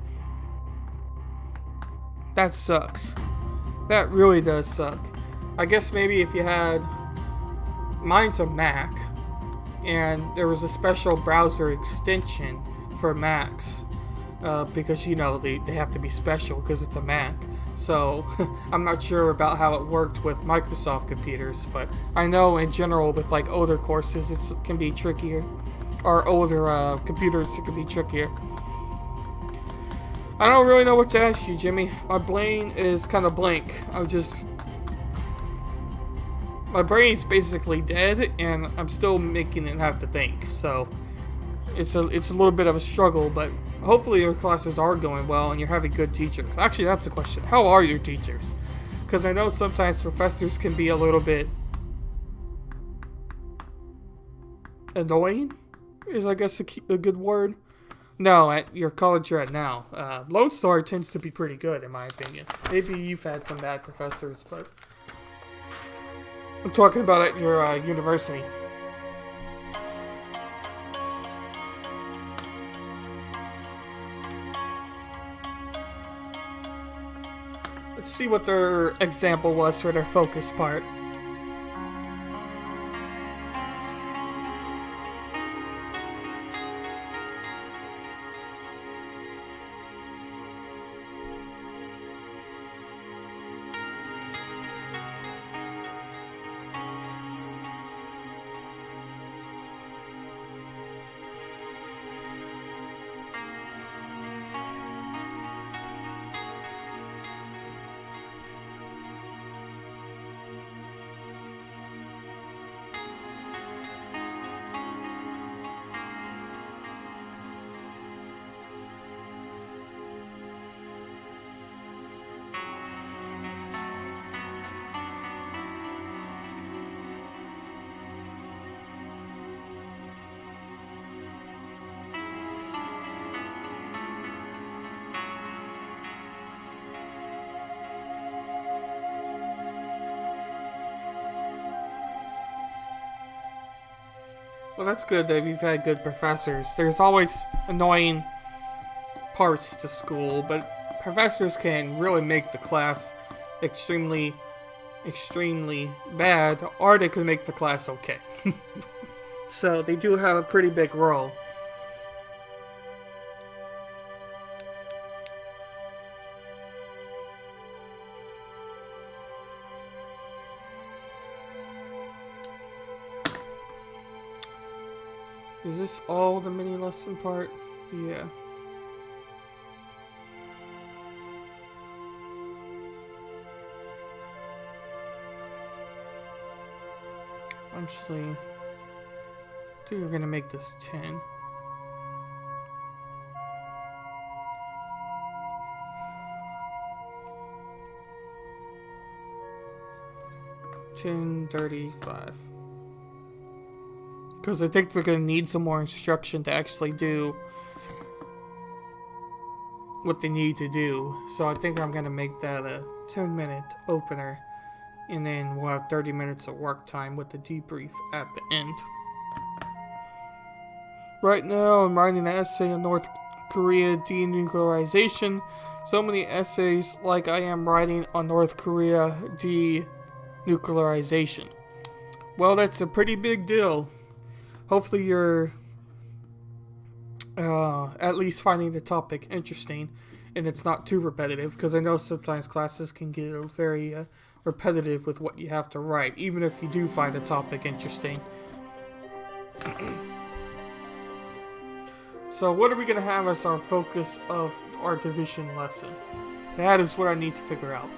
That sucks. That really does suck. I guess maybe if you had... Mine's a Mac, and there was a special browser extension for Macs, because, they have to be special because it's a Mac. So, I'm not sure about how it worked with Microsoft computers, but I know in general with like older courses it can be trickier, or older computers it can be trickier. I don't really know what to ask you, Jimmy. My brain is kind of blank. My brain's basically dead, and I'm still making it have to think. So, it's a little bit of a struggle, but hopefully your classes are going well and you're having good teachers. Actually, that's the question. How are your teachers? Because I know sometimes professors can be a little bit annoying, is I guess a good word. No, at your college you're at now. Lone Star tends to be pretty good, in my opinion. Maybe you've had some bad professors, but I'm talking about at your university. Let's see what their example was for their focus part. Well, that's good that you've had good professors. There's always annoying parts to school, but professors can really make the class extremely, extremely bad, or they can make the class okay. So they do have a pretty big role. Is this all the mini lesson part? Yeah. Actually, I think we're gonna make this 10. $10.35. Because I think they're gonna need some more instruction to actually do what they need to do. So I think I'm gonna make that a 10-minute opener. And then we'll have 30 minutes of work time with the debrief at the end. Right now, I'm writing an essay on North Korea denuclearization. So many essays like I am writing on North Korea denuclearization. Well, that's a pretty big deal. Hopefully you're at least finding the topic interesting and it's not too repetitive, because I know sometimes classes can get very repetitive with what you have to write, even if you do find the topic interesting. So what are we going to have as our focus of our division lesson? That is what I need to figure out.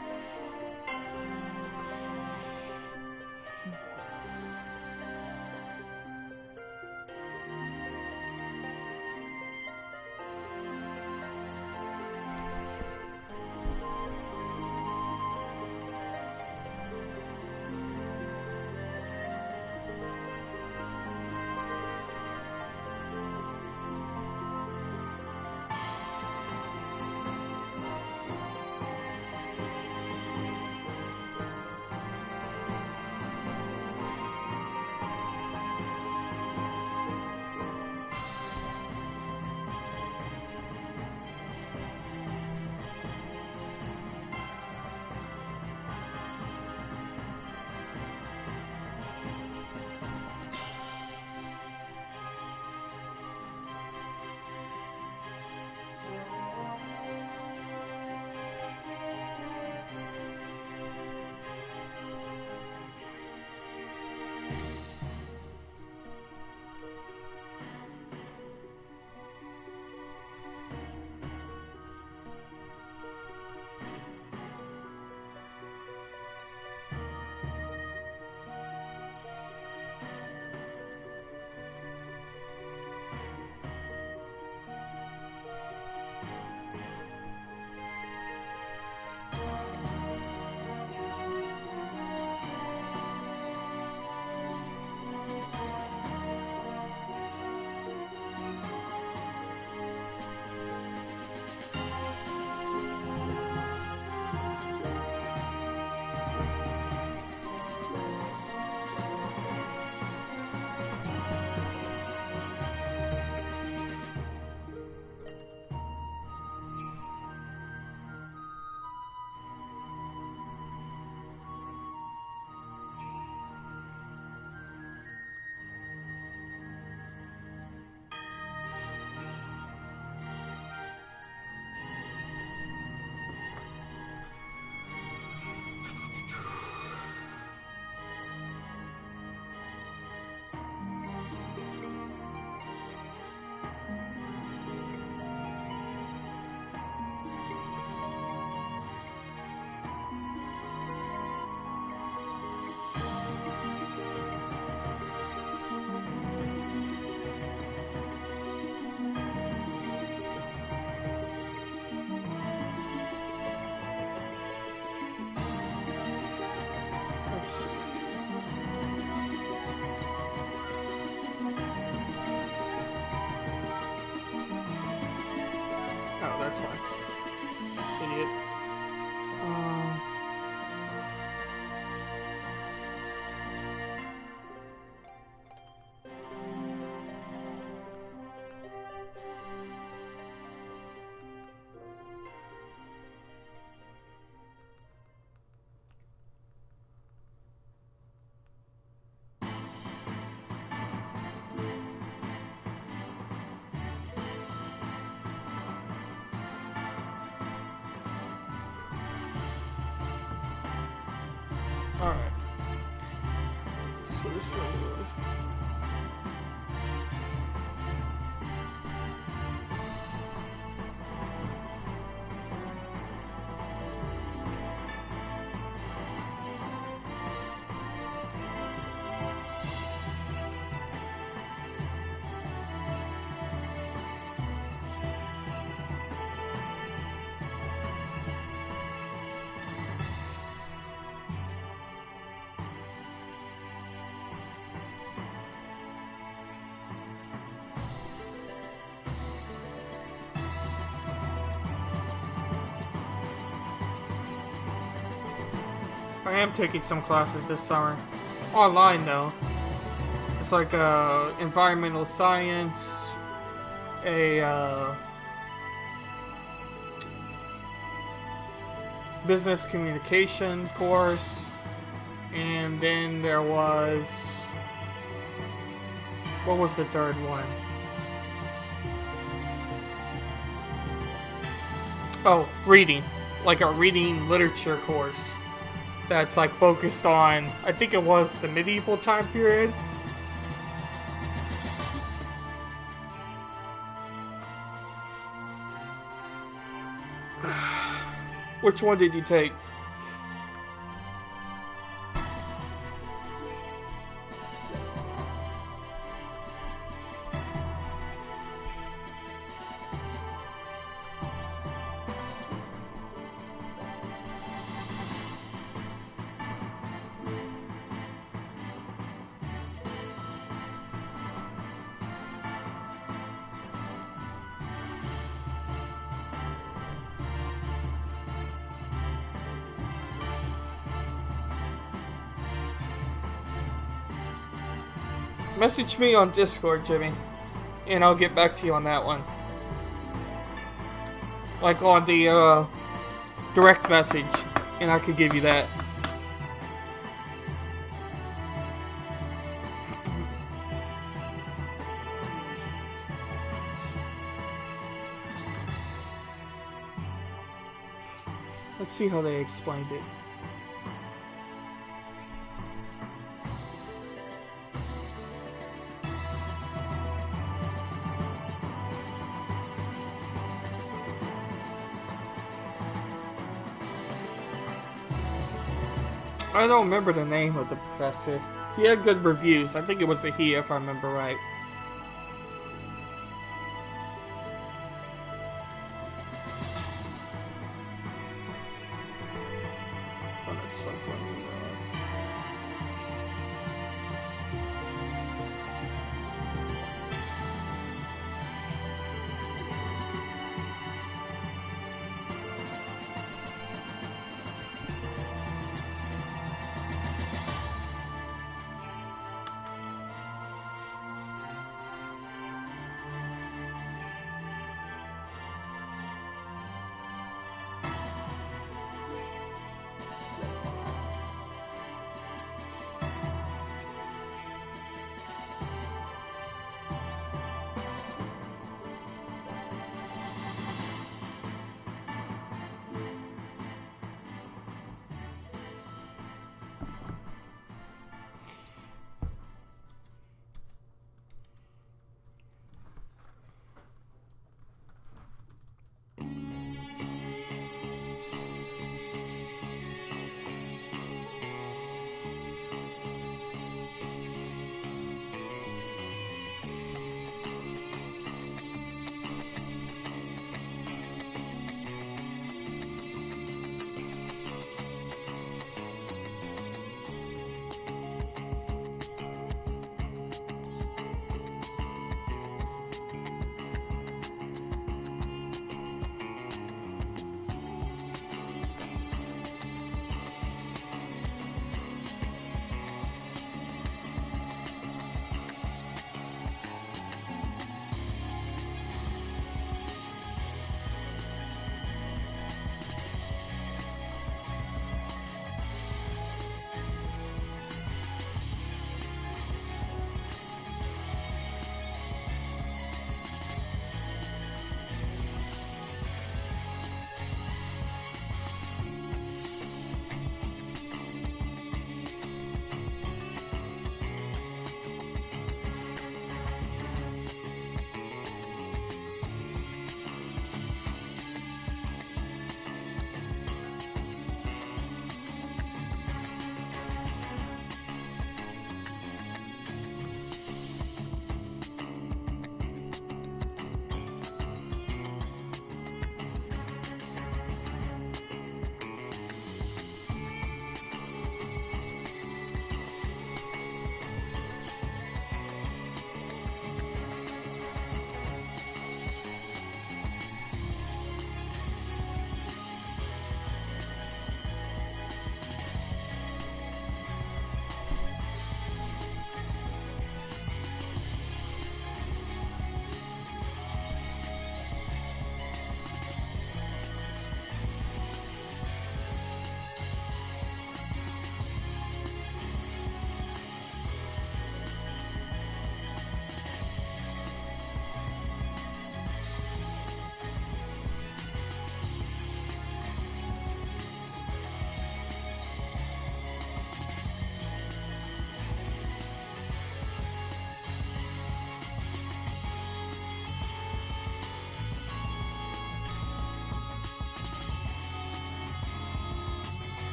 I am taking some classes this summer. Online though. It's like environmental science, a business communication course, and then there was, what was the third one? Oh, reading. Like a reading literature course. That's like focused on, I think it was the medieval time period. Which one did you take? Message me on Discord, Jimmy, and I'll get back to you on that one. Like on the direct message, and I could give you that. Let's see how they explained it. I don't remember the name of the professor. He had good reviews. I think it was a he, if I remember right.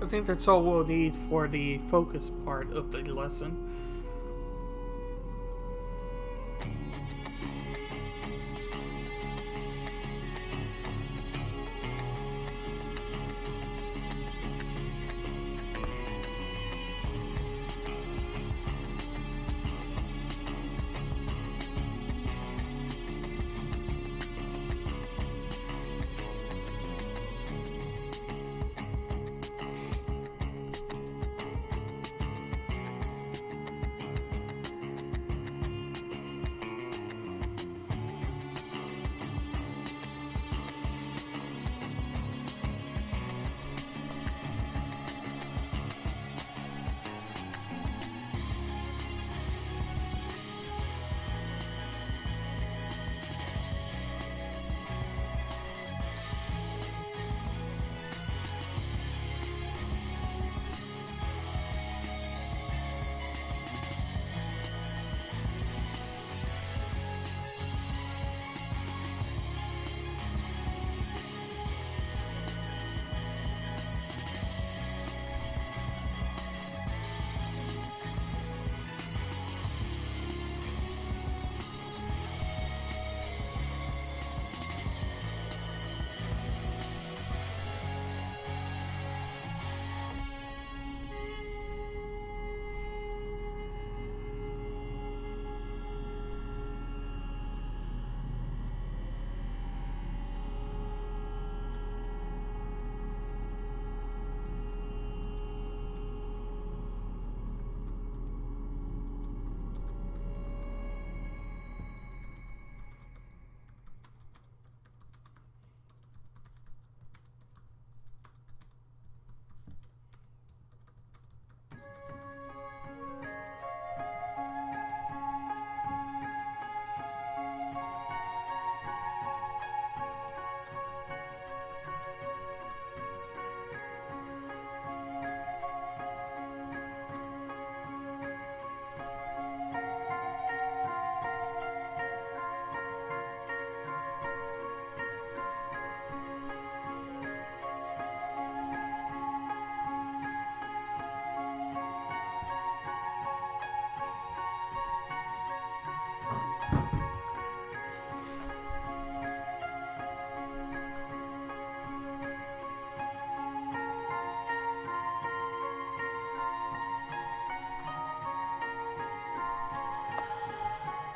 I think that's all we'll need for the focus part of the lesson.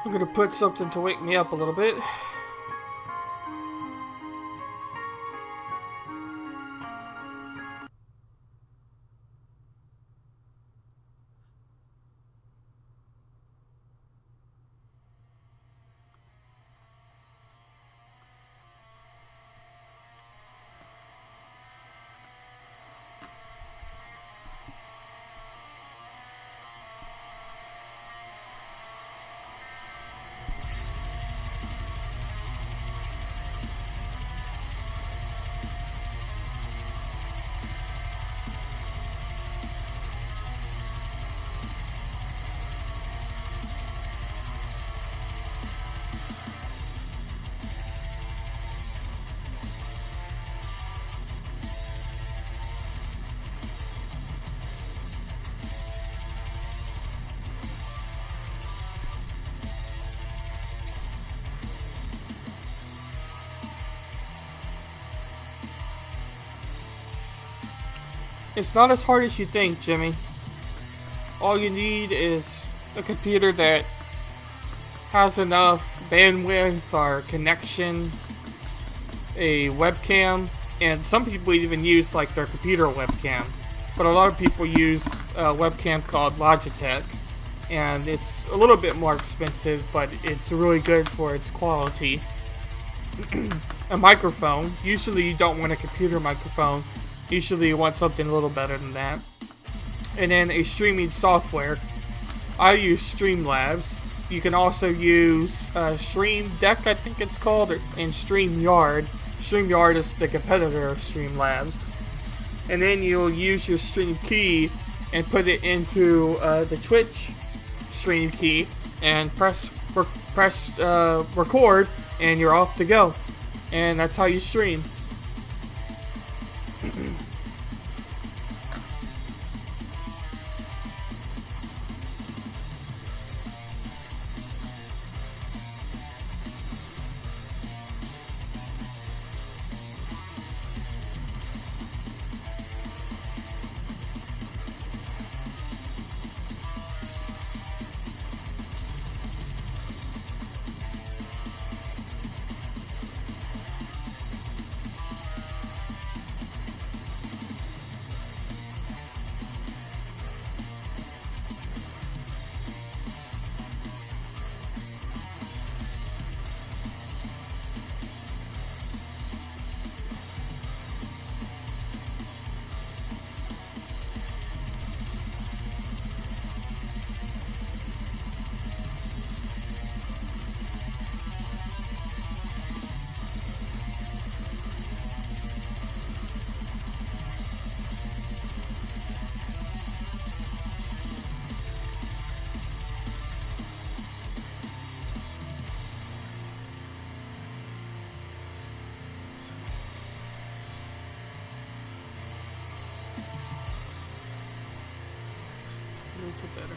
I'm gonna put something to wake me up a little bit. It's not as hard as you think, Jimmy. All you need is a computer that has enough bandwidth or connection, a webcam, and some people even use like their computer webcam. But a lot of people use a webcam called Logitech, and it's a little bit more expensive, but it's really good for its quality. A microphone. Usually you don't want a computer microphone. Usually you want something a little better than that. And then a streaming software. I use Streamlabs. You can also use Stream Deck, I think it's called, and StreamYard. StreamYard is the competitor of Streamlabs. And then you'll use your stream key and put it into the Twitch stream key and press record, and you're off to go. And that's how you stream. make it better.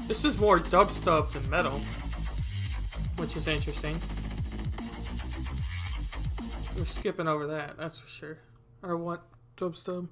This is more dubstep than metal, which is interesting. We're skipping over that, that's for sure. I don't want dubstep.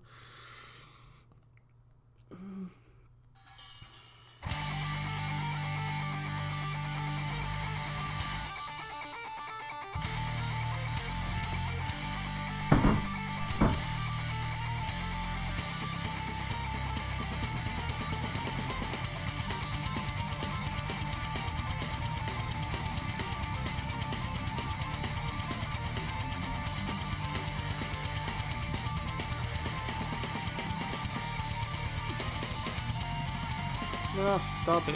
No, stop it.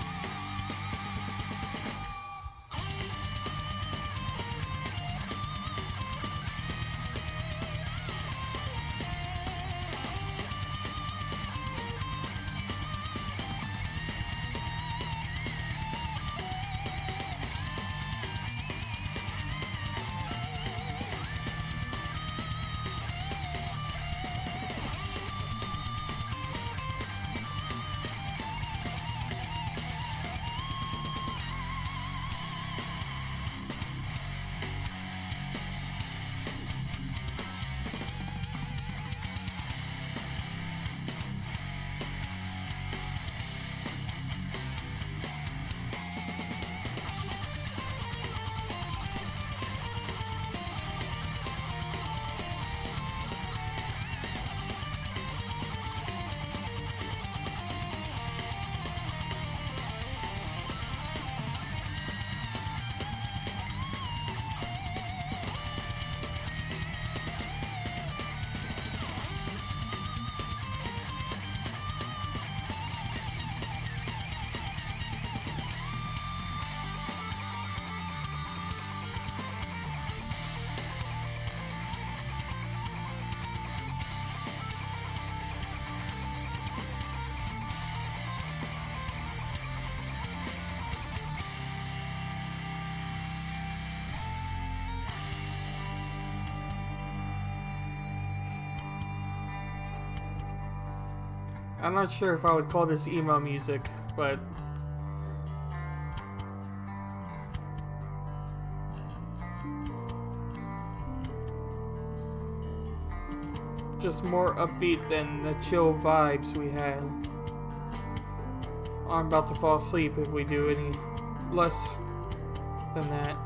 I'm not sure if I would call this emo music, but just more upbeat than the chill vibes we had. I'm about to fall asleep if we do any less than that.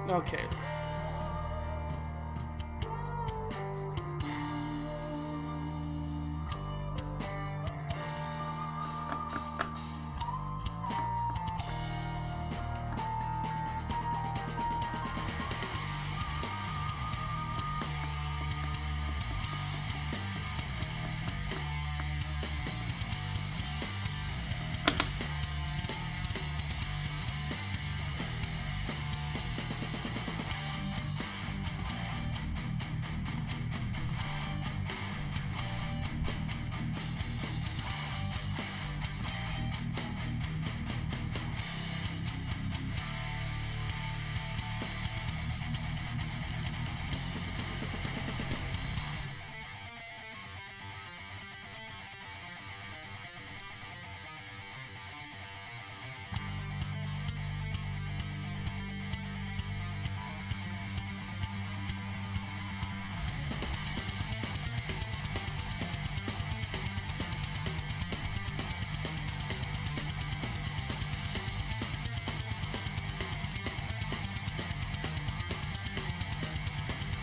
Okay.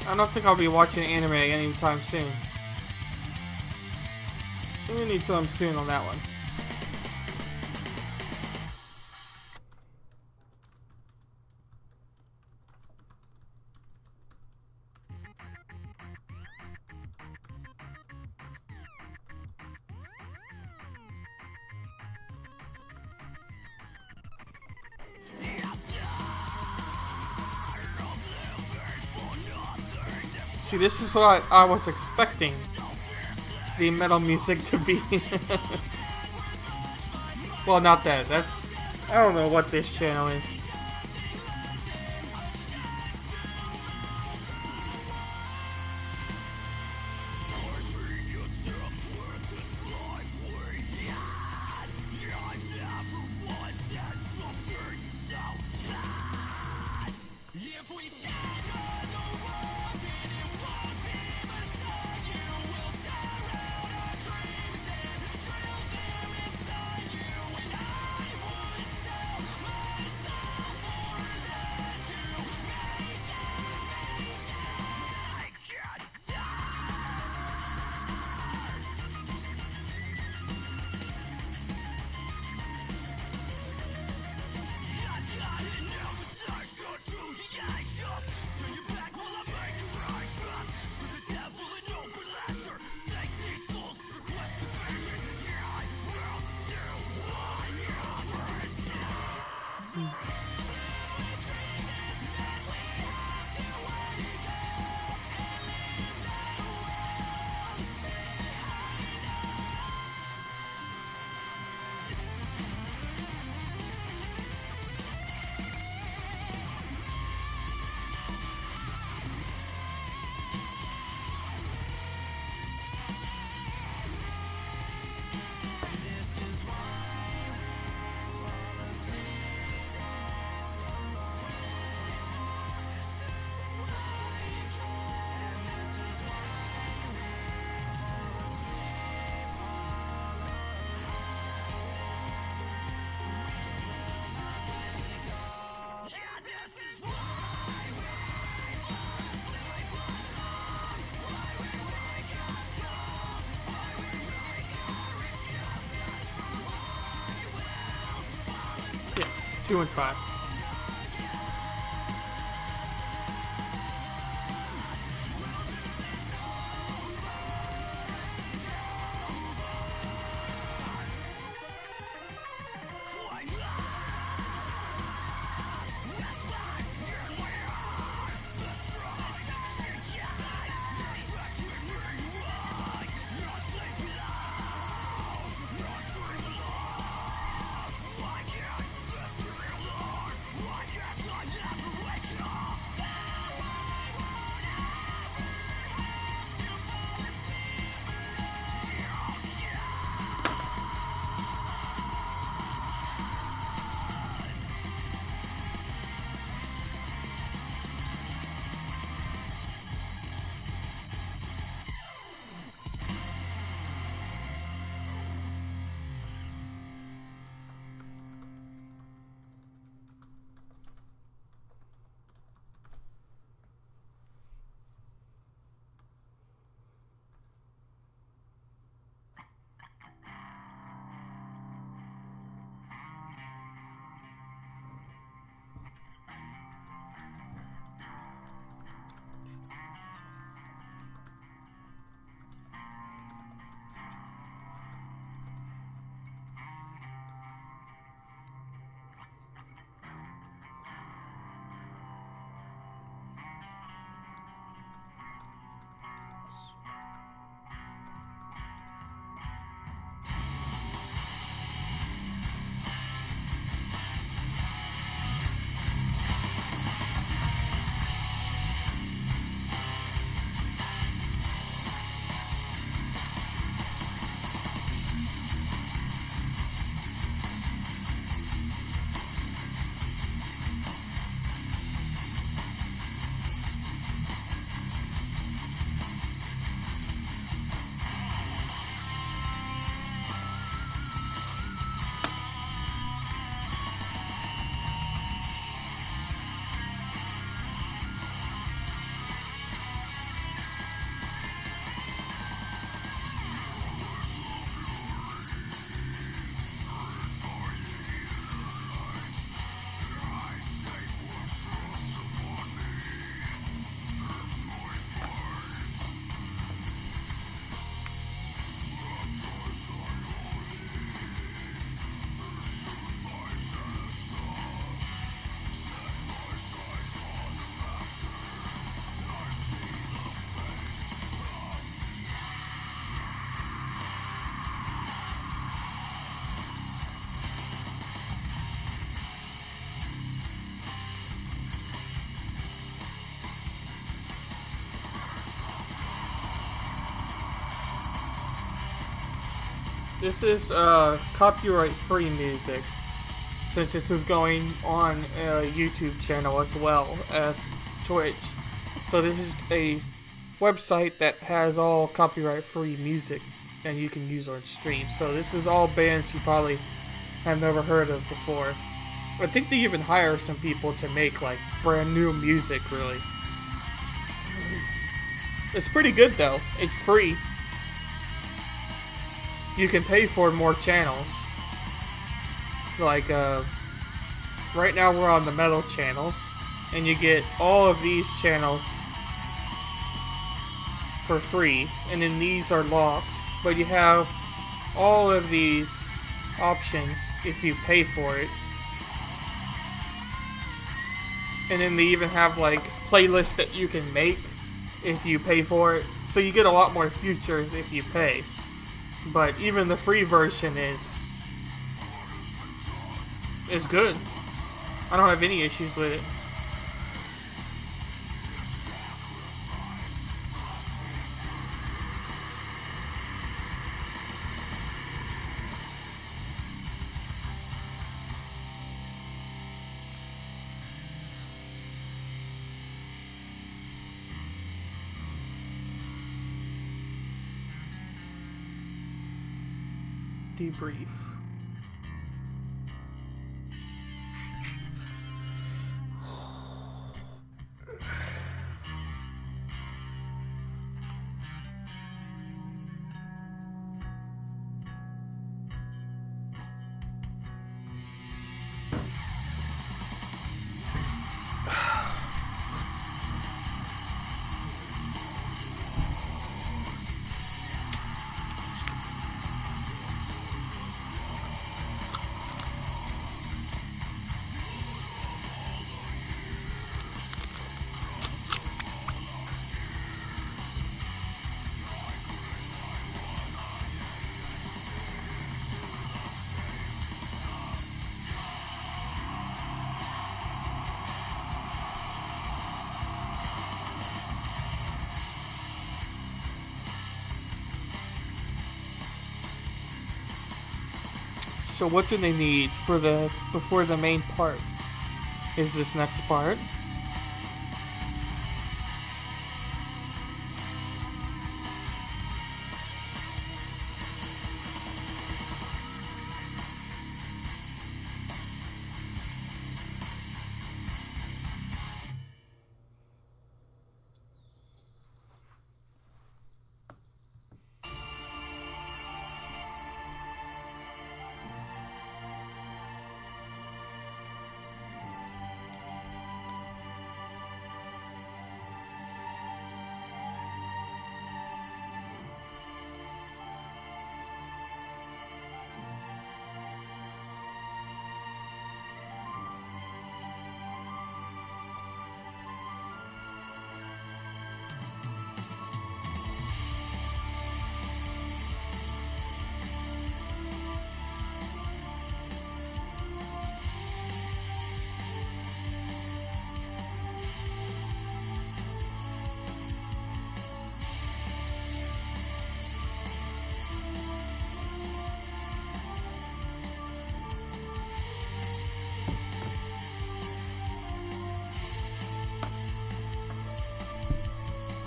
I don't think I'll be watching anime anytime soon. Anytime soon on that one. See, this is what I was expecting the metal music to be. Well, not that. That's... I don't know what this channel is. Yeah, 2 and 5. This is copyright-free music, since this is going on a YouTube channel as well as Twitch. So this is a website that has all copyright-free music and you can use on stream. So this is all bands you probably have never heard of before. I think they even hire some people to make like brand new music, really. It's pretty good though. It's free. You can pay for more channels. Like, right now we're on the metal channel, and you get all of these channels for free, and then these are locked, but you have all of these options if you pay for it. And then they even have like playlists that you can make if you pay for it, so you get a lot more features if you pay. But even the free version is good. I don't have any issues with it. Debrief. So what do they need for before the main part? Is this next part?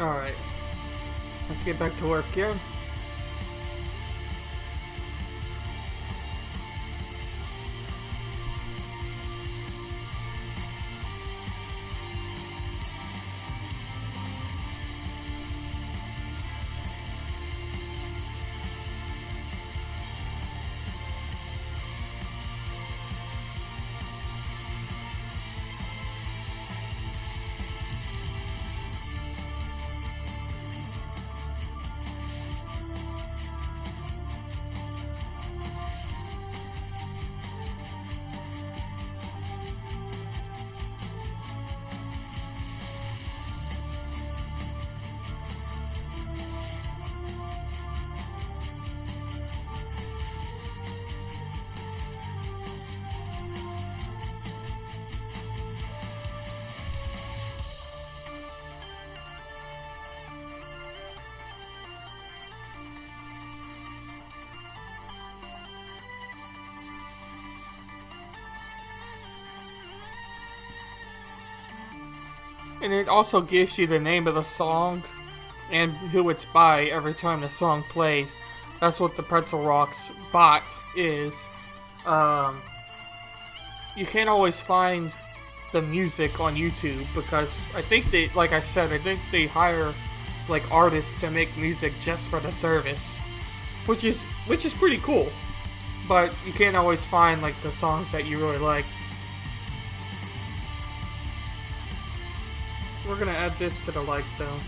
Alright. Let's get back to work here. And it also gives you the name of the song and who it's by every time the song plays. That's what the Pretzel Rocks bot is. You can't always find the music on YouTube because I think they, like I said, I think they hire like artists to make music just for the service, which is pretty cool. But you can't always find like the songs that you really like. We're gonna add this to the like though.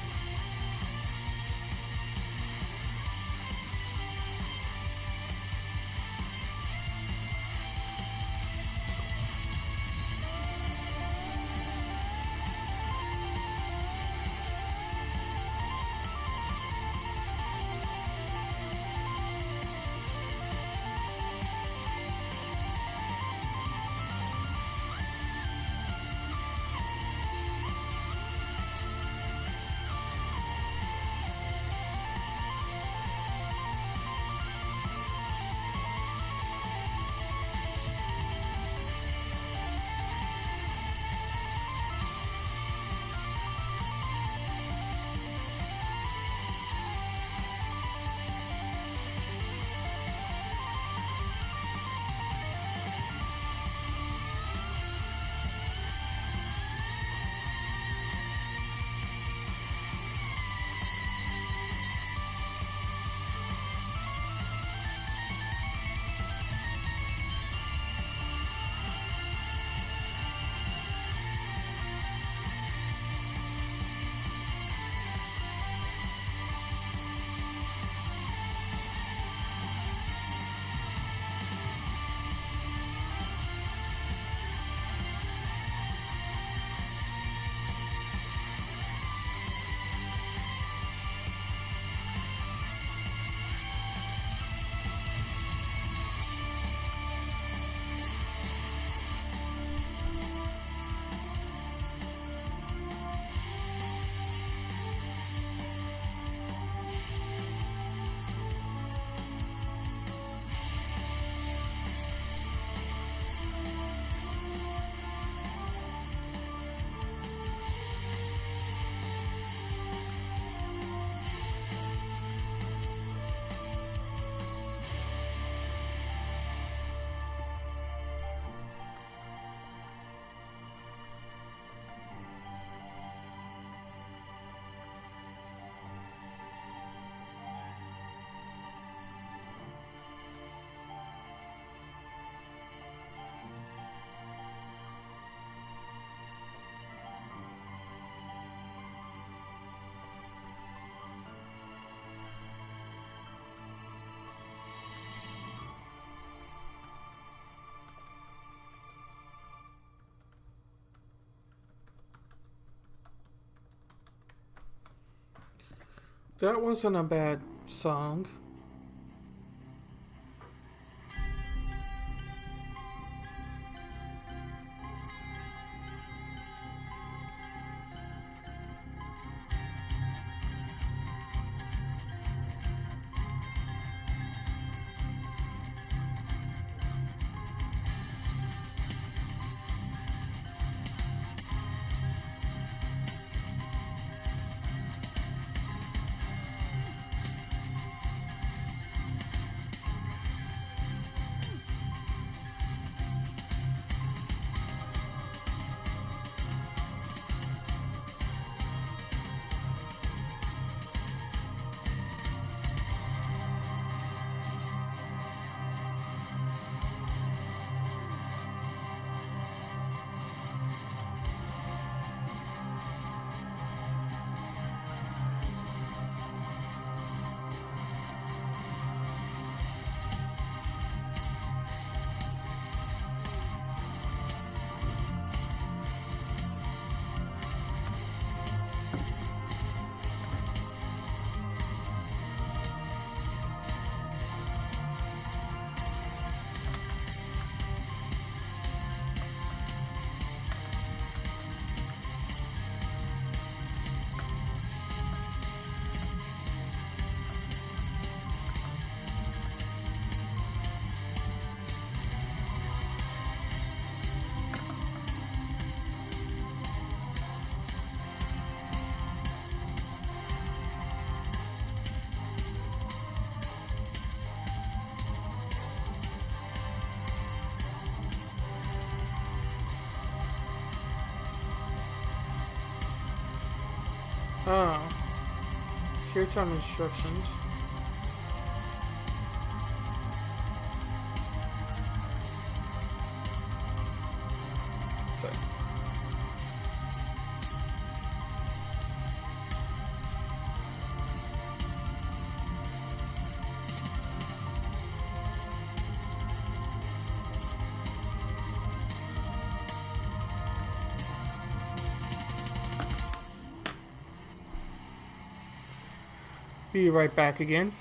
That wasn't a bad song. Oh. Here time instructions. Sorry. Be right back again.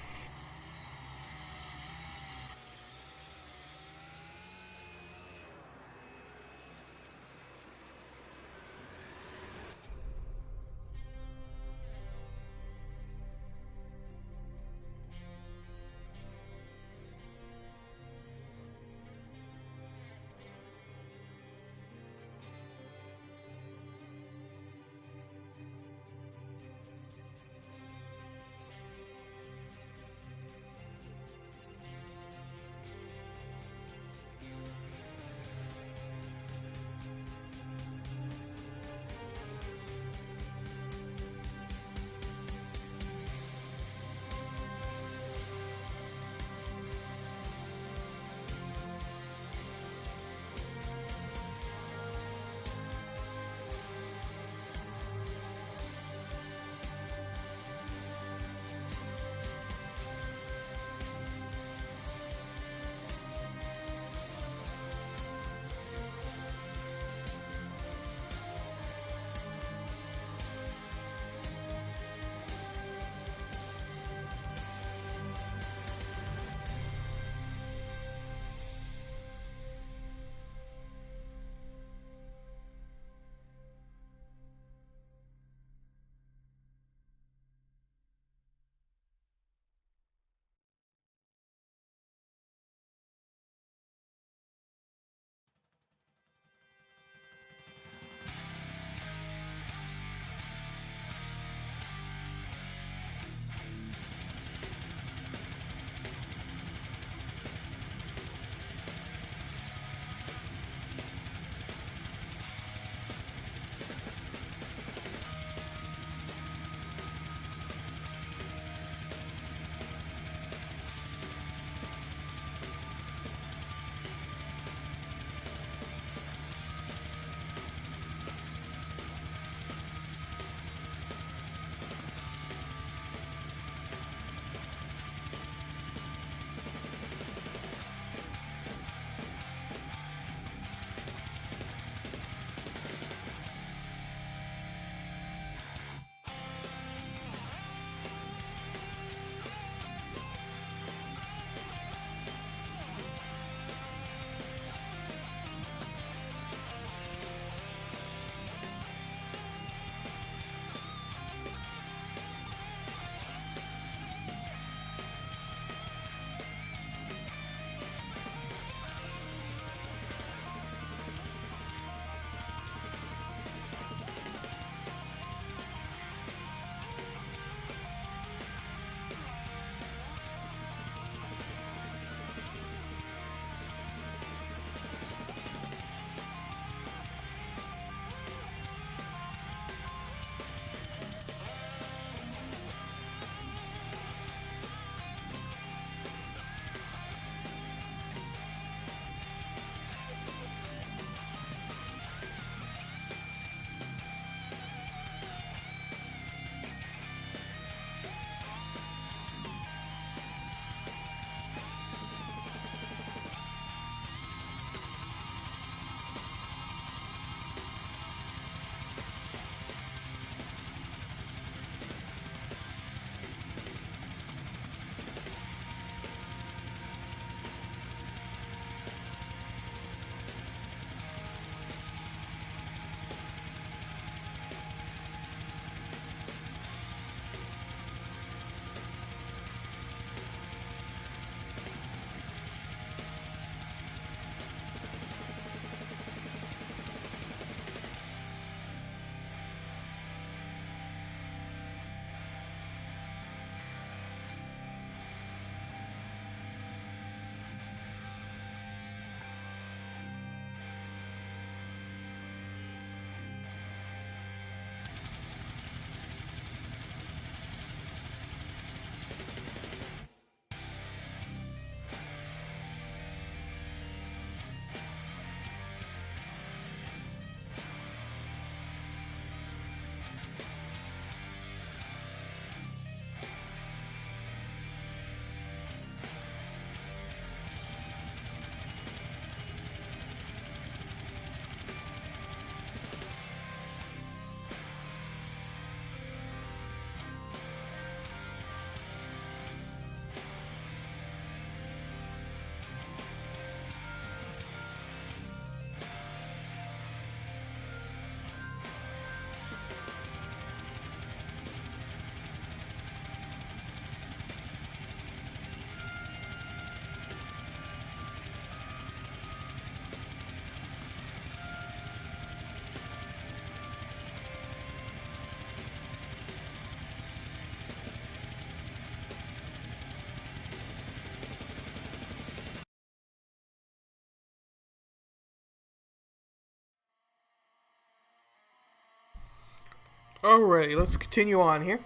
Alright, let's continue on here.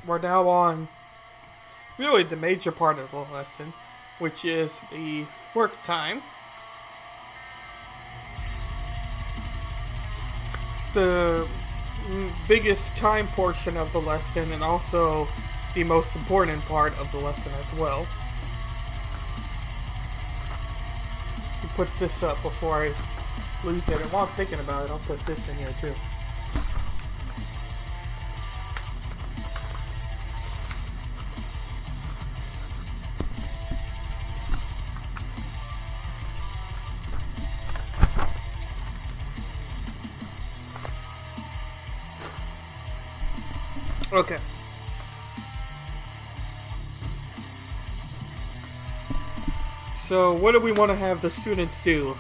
We're now on really the major part of the lesson, which is the work time. The biggest time portion of the lesson, and also the most important part of the lesson as well. Put this up before I lose it, and while I'm thinking about it, I'll put this in here too. Okay. So, what do we want to have the students do?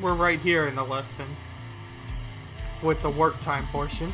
We're right here in the lesson with the work time portion.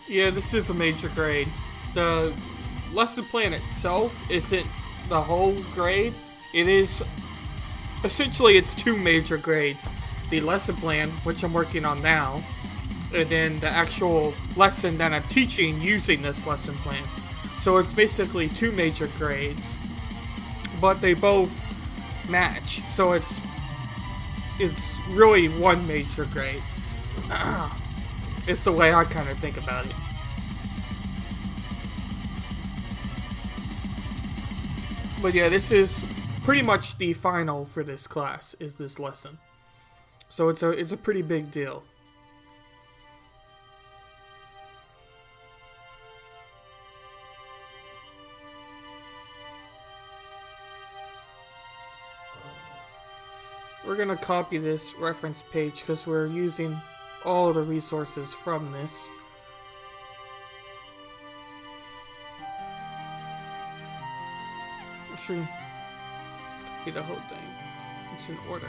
Yeah, this is a major grade. The lesson plan itself isn't the whole grade. It is essentially it's two major grades. The lesson plan, which I'm working on now, and then the actual lesson that I'm teaching using this lesson plan. So it's basically two major grades, but they both match. So it's really one major grade. It's the way I kind of think about it. But yeah, this is pretty much the final for this class, is this lesson. So it's a pretty big deal. We're gonna copy this reference page because we're using all the resources from this. Actually, copy the whole thing. It's in order.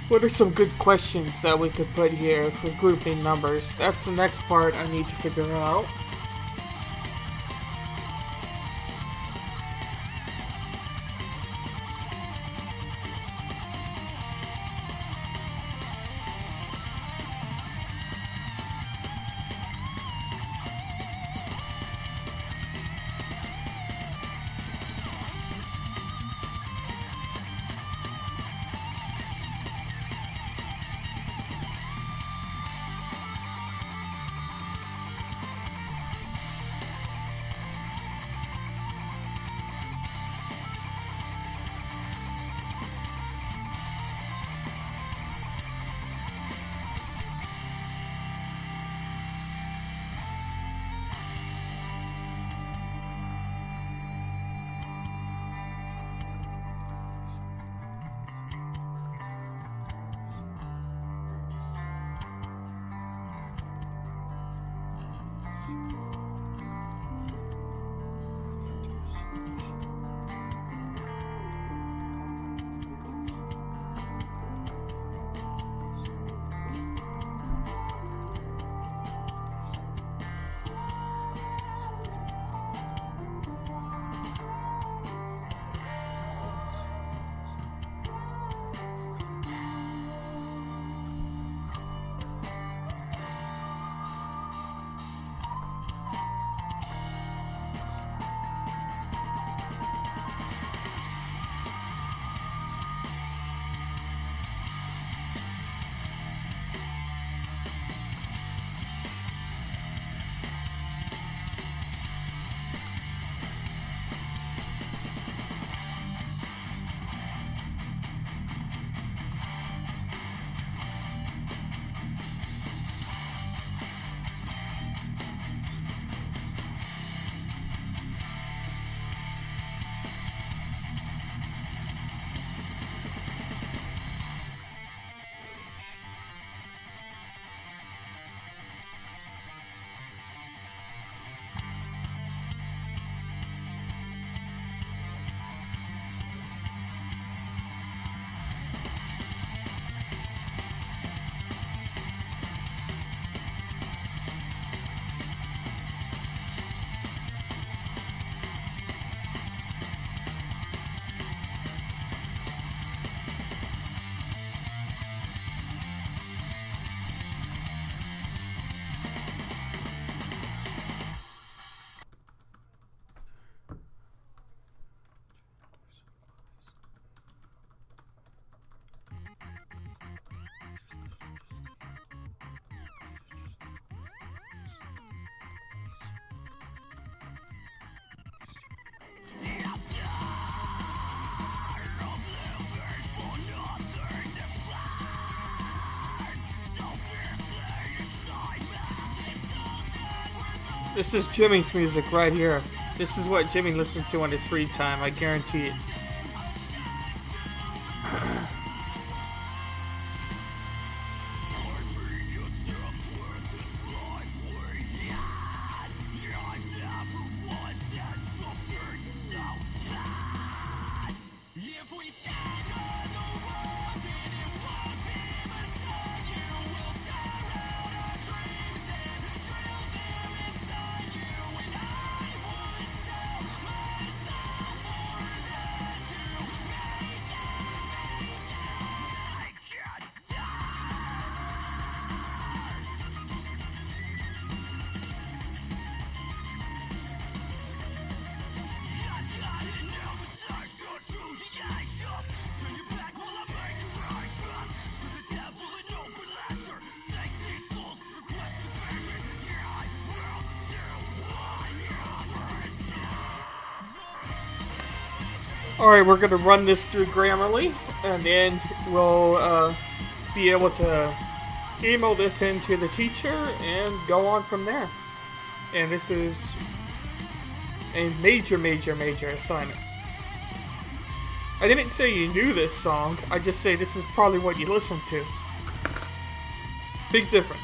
What are some good questions that we could put here for grouping numbers? That's the next part I need to figure out. This is Jimmy's music right here. This is what Jimmy listens to on his free time, I guarantee it. Alright, we're going to run this through Grammarly, and then we'll be able to email this into the teacher and go on from there. And this is a major assignment. I didn't say you knew this song, I just say this is probably what you listen to. Big difference.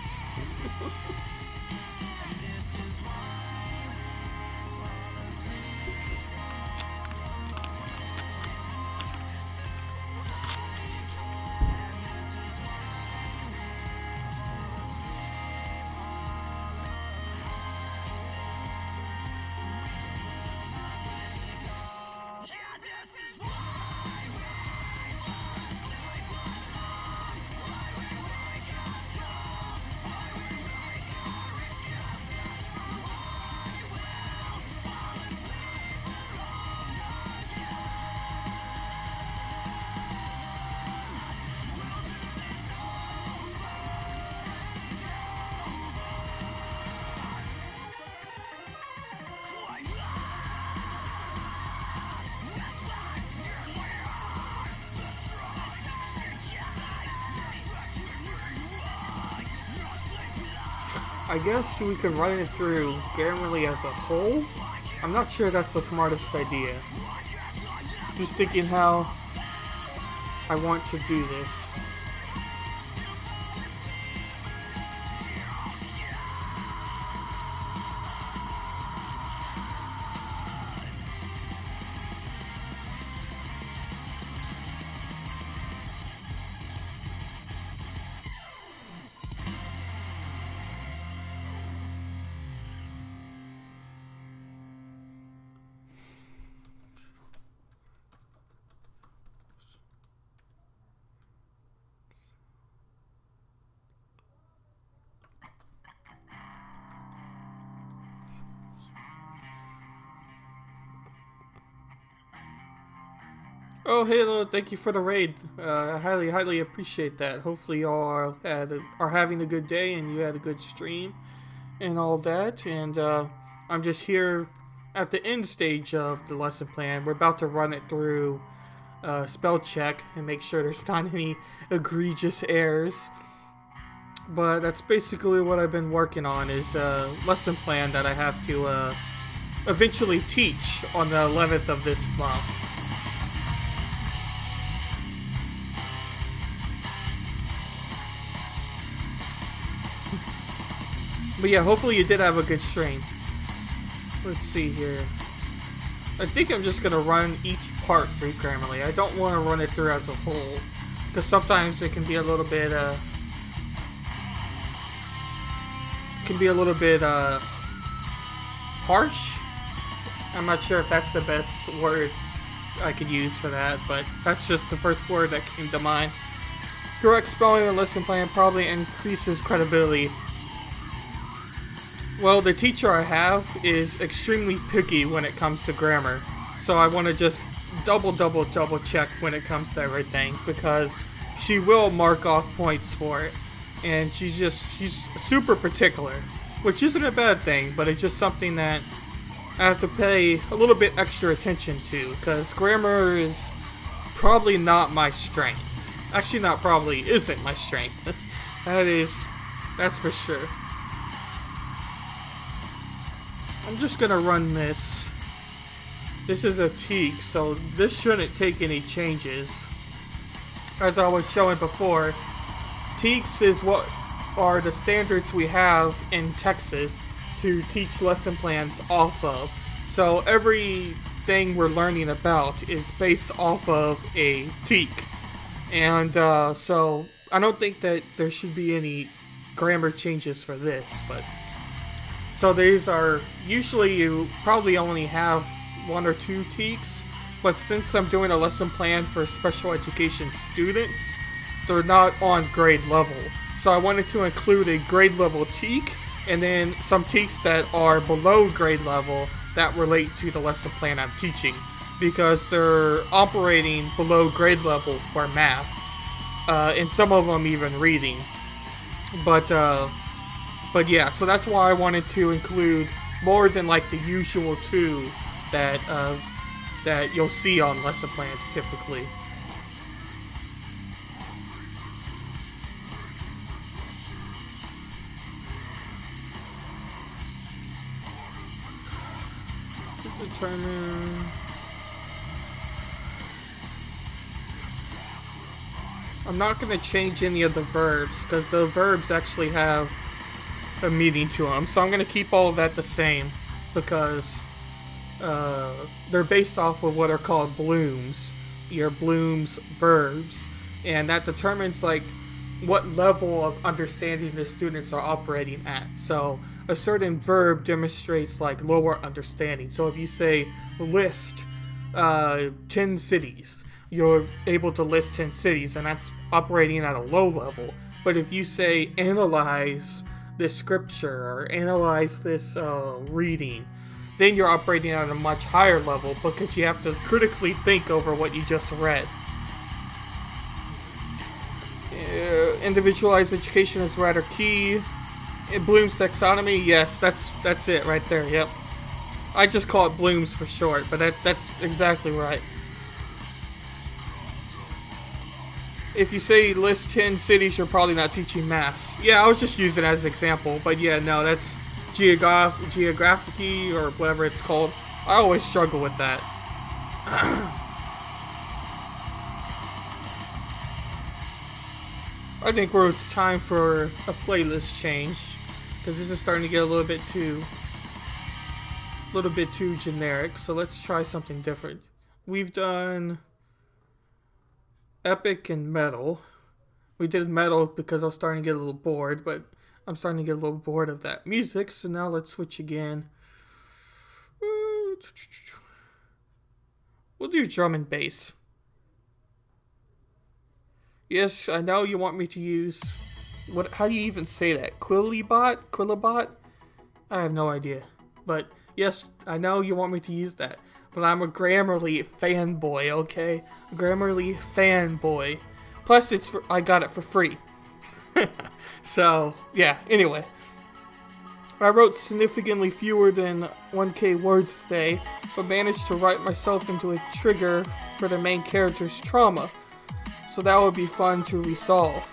I guess we can run it through Grammarly as a whole. I'm not sure that's the smartest idea. Just thinking how I want to do this. Oh, hello, thank you for the raid. I highly appreciate that. Hopefully y'all are having a good day and you had a good stream and all that. And I'm just here at the end stage of the lesson plan. We're about to run it through spell check and make sure there's not any egregious errors. But that's basically what I've been working on, is a lesson plan that I have to eventually teach on the 11th of this month. But yeah, hopefully you did have a good stream. Let's see here. I think I'm just gonna run each part through Grammarly. I don't want to run it through as a whole, because sometimes it can be a little bit harsh. I'm not sure if that's the best word I could use for that, but that's just the first word that came to mind. Correct spelling and lesson plan probably increases credibility. Well, the teacher I have is extremely picky when it comes to grammar, so I want to just double check when it comes to everything, because she will mark off points for it, and she's super particular, which isn't a bad thing, but it's just something that I have to pay a little bit extra attention to, because grammar is probably not my strength. Actually, not probably, isn't my strength. That's for sure. I'm just gonna run this. This is a teak, so this shouldn't take any changes. As I was showing before, teaks is what are the standards we have in Texas to teach lesson plans off of. So everything we're learning about is based off of a teak. And so I don't think that there should be any grammar changes for this, but so these are usually you probably only have 1 or 2 teaks, but since I'm doing a lesson plan for special education students, they're not on grade level. So I wanted to include a grade level teak and then some teaks that are below grade level that relate to the lesson plan I'm teaching, because they're operating below grade level for math, and some of them even reading. But yeah, so that's why I wanted to include more than like the usual 2 that you'll see on lesson plans typically. Determine. I'm not going to change any of the verbs because the verbs actually have a meaning to them. So I'm going to keep all of that the same because they're based off of what are called blooms. Your blooms verbs, and that determines like what level of understanding the students are operating at. So a certain verb demonstrates like lower understanding. So if you say list 10 cities, you're able to list 10 cities, and that's operating at a low level. But if you say analyze this scripture or analyze this reading, then you're operating at a much higher level because you have to critically think over what you just read. Individualized education is rather key. In Bloom's taxonomy, yes, that's it right there. Yep, I just call it Bloom's for short, but that's exactly right. If you say list 10 cities, you're probably not teaching maths. Yeah, I was just using it as an example, but yeah, no, that's geography or whatever it's called. I always struggle with that. I think it's time for a playlist change because this is starting to get a little bit too generic. So let's try something different. We've done epic and metal. We did metal because I was starting to get a little bored, but I'm starting to get a little bored of that music. So now let's switch again. We'll do drum and bass. Yes, I know you want me to use what? How do you even say that? Quillibot? I have no idea. But yes, I know you want me to use that. But I'm a Grammarly fanboy, okay? Grammarly fanboy. Plus, I got it for free. So yeah. Anyway, I wrote significantly fewer than 1K words today, but managed to write myself into a trigger for the main character's trauma. So that would be fun to resolve.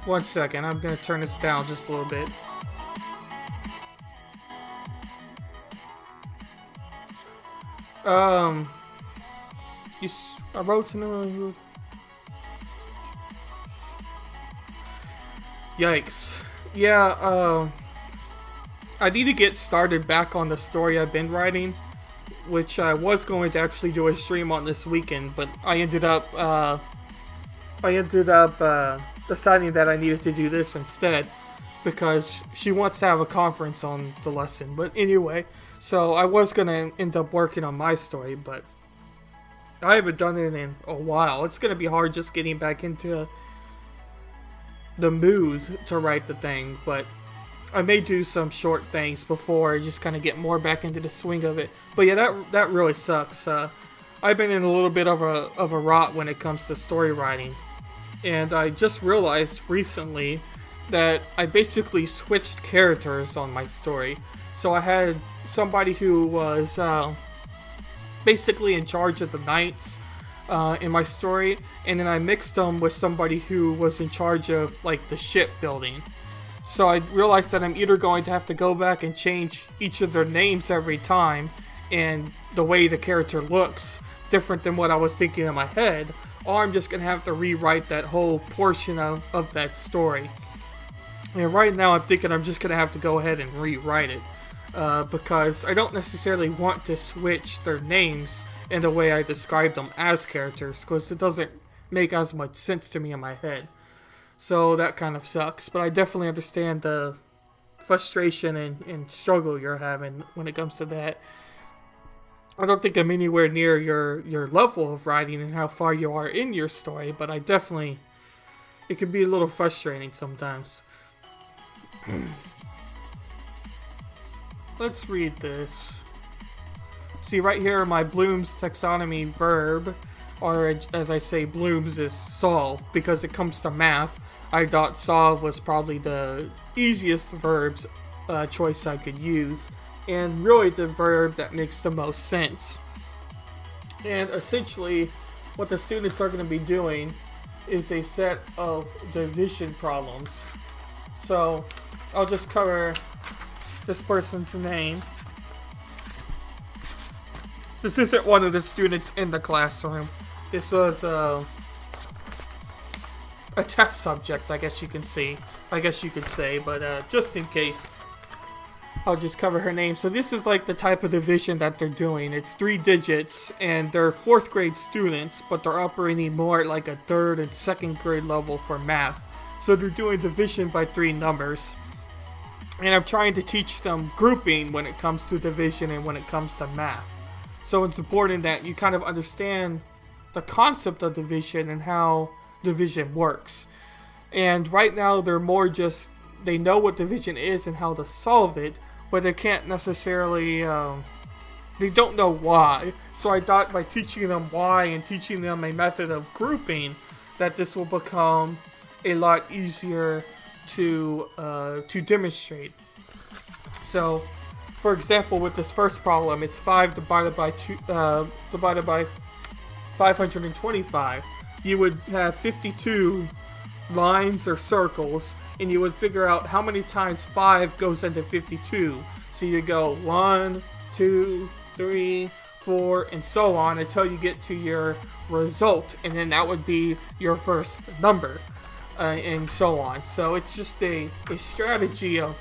1 second, I'm gonna turn this down just a little bit. I wrote something. Yikes. Yeah, I need to get started back on the story I've been writing, which I was going to actually do a stream on this weekend, but I ended up deciding that I needed to do this instead because she wants to have a conference on the lesson. But anyway, so I was going to end up working on my story, but I haven't done it in a while. It's going to be hard just getting back into the mood to write the thing, but I may do some short things before I just kind of get more back into the swing of it. But yeah, that really sucks. I've been in a little bit of a rot when it comes to story writing, and I just realized recently that I basically switched characters on my story. So I had somebody who was basically in charge of the knights in my story, and then I mixed them with somebody who was in charge of like the shipbuilding. So I realized that I'm either going to have to go back and change each of their names every time, and the way the character looks different than what I was thinking in my head, or I'm just going to have to rewrite that whole portion of that story. And right now I'm thinking I'm just going to have to go ahead and rewrite it, because I don't necessarily want to switch their names in the way I describe them as characters, because it doesn't make as much sense to me in my head. So that kind of sucks, but I definitely understand the frustration and struggle you're having when it comes to that. I don't think I'm anywhere near your level of writing and how far you are in your story, but I definitely, it can be a little frustrating sometimes. Let's read this. See, right here, my Bloom's taxonomy verb, or as I say, Bloom's, is solve, because it comes to math. I thought solve was probably the easiest verbs choice I could use, and really the verb that makes the most sense. And essentially, what the students are going to be doing is a set of division problems. So, I'll just cover this person's name. This isn't one of the students in the classroom. This was a test subject, I guess you could say, but just in case, I'll just cover her name. So this is like the type of division that they're doing. It's 3 digits, and they're 4th grade students, but they're operating more at like a 3rd and 2nd grade level for math. So they're doing division by 3 numbers. And I'm trying to teach them grouping when it comes to division and when it comes to math. So it's important that you kind of understand the concept of division and how division works. And right now they're more just, they know what division is and how to solve it, but they can't necessarily, they don't know why. So I thought by teaching them why and teaching them a method of grouping, that this will become a lot easier to demonstrate. So, for example, with this first problem, it's 5 divided by 525. You would have 52 lines or circles, and you would figure out how many times 5 goes into 52. So you go 1, 2, 3, 4, and so on until you get to your result, and then that would be your first number, and so on. So it's just a strategy of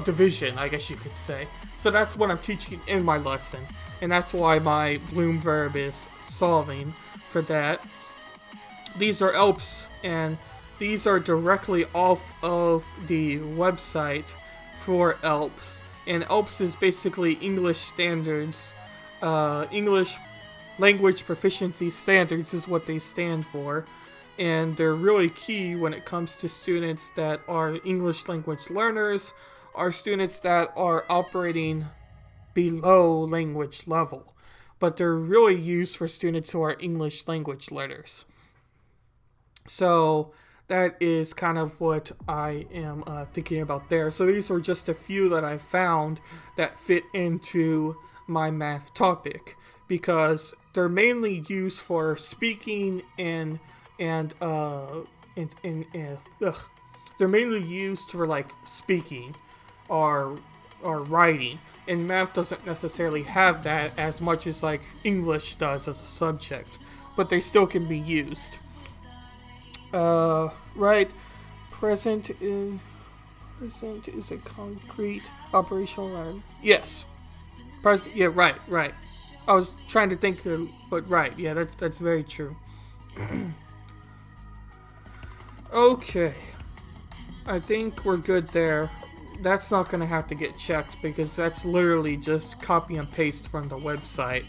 division, I guess you could say. So that's what I'm teaching in my lesson, and that's why my Bloom verb is solving for that. These are ELPs, and these are directly off of the website for ELPs. And ELPs is basically English standards, English language proficiency standards is what they stand for. And they're really key when it comes to students that are English language learners, or students that are operating below language level. But they're really used for students who are English language learners. So that is kind of what I am thinking about there. So these are just a few that I found that fit into my math topic, because they're mainly used for speaking and they're mainly used for like speaking or writing, and math doesn't necessarily have that as much as like English does as a subject, but they still can be used. Right. Present is a concrete operational line. Yes. Present. Yeah. Right. I was trying to think, but right. Yeah. That's very true. Okay. I think we're good there. That's not gonna have to get checked because that's literally just copy and paste from the website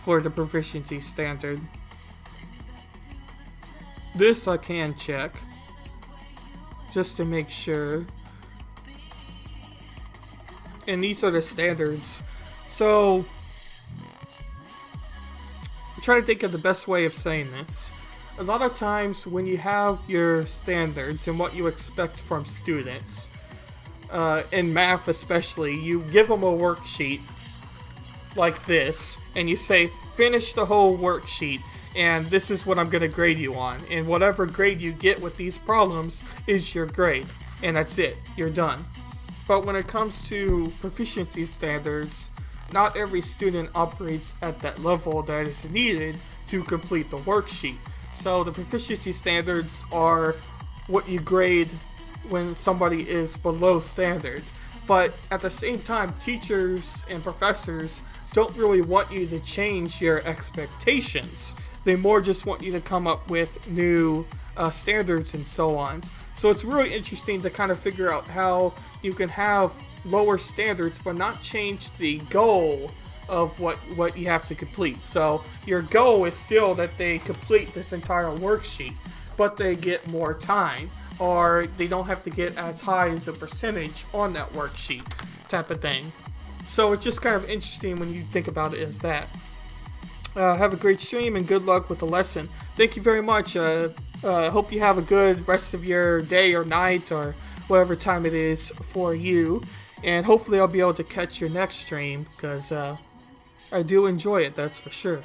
for the proficiency standard. This I can check, just to make sure. And these are the standards. So, I'm trying to think of the best way of saying this. A lot of times when you have your standards and what you expect from students, in math especially, you give them a worksheet like this, and you say, finish the whole worksheet. and this is what I'm going to grade you on. And whatever grade you get with these problems is your grade. And that's it. You're done. But when it comes to proficiency standards, not every student operates at that level that is needed to complete the worksheet. So the proficiency standards are what you grade when somebody is below standard. But at the same time, teachers and professors don't really want you to change your expectations. They more just want you to come up with new standards and so on. So it's really interesting to kind of figure out how you can have lower standards but not change the goal of what you have to complete. So your goal is still that they complete this entire worksheet, but they get more time, or they don't have to get as high as a percentage on that worksheet type of thing. So it's just kind of interesting when you think about it as that. Have a great stream and good luck with the lesson. Thank you very much. Hope you have a good rest of your day or night or whatever time it is for you. And hopefully I'll be able to catch your next stream because I do enjoy it, that's for sure.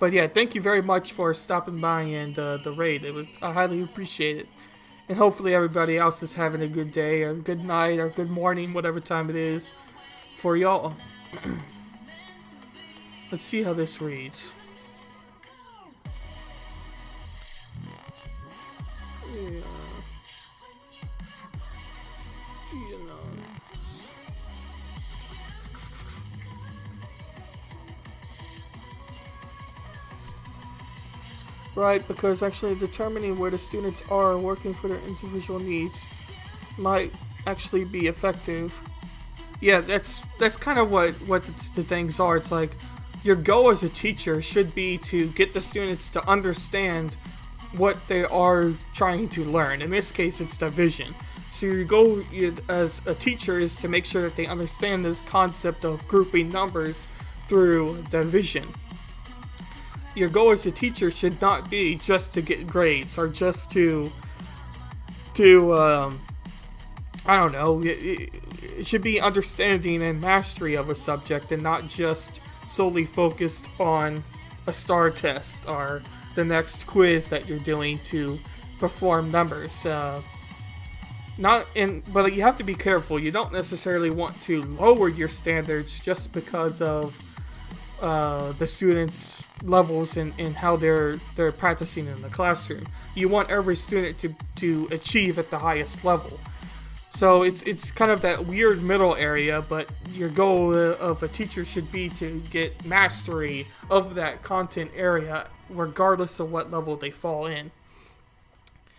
But yeah, thank you very much for stopping by and the raid. I highly appreciate it. And hopefully everybody else is having a good day or good night or good morning, whatever time it is for y'all. Let's see how this reads. Yeah. Right, because actually determining where the students are working for their individual needs might actually be effective. Yeah, that's kind of what the things are. It's like your goal as a teacher should be to get the students to understand what they are trying to learn. In this case, it's division. So your goal as a teacher is to make sure that they understand this concept of grouping numbers through division. Your goal as a teacher should not be just to get grades or just to I don't know, it should be understanding and mastery of a subject and not just solely focused on a STAR test or the next quiz that you're doing to perform numbers. But you have to be careful. You don't necessarily want to lower your standards just because of the students' levels and how they're practicing in the classroom. You want every student to achieve at the highest level. So it's kind of that weird middle area, but your goal of a teacher should be to get mastery of that content area regardless of what level they fall in.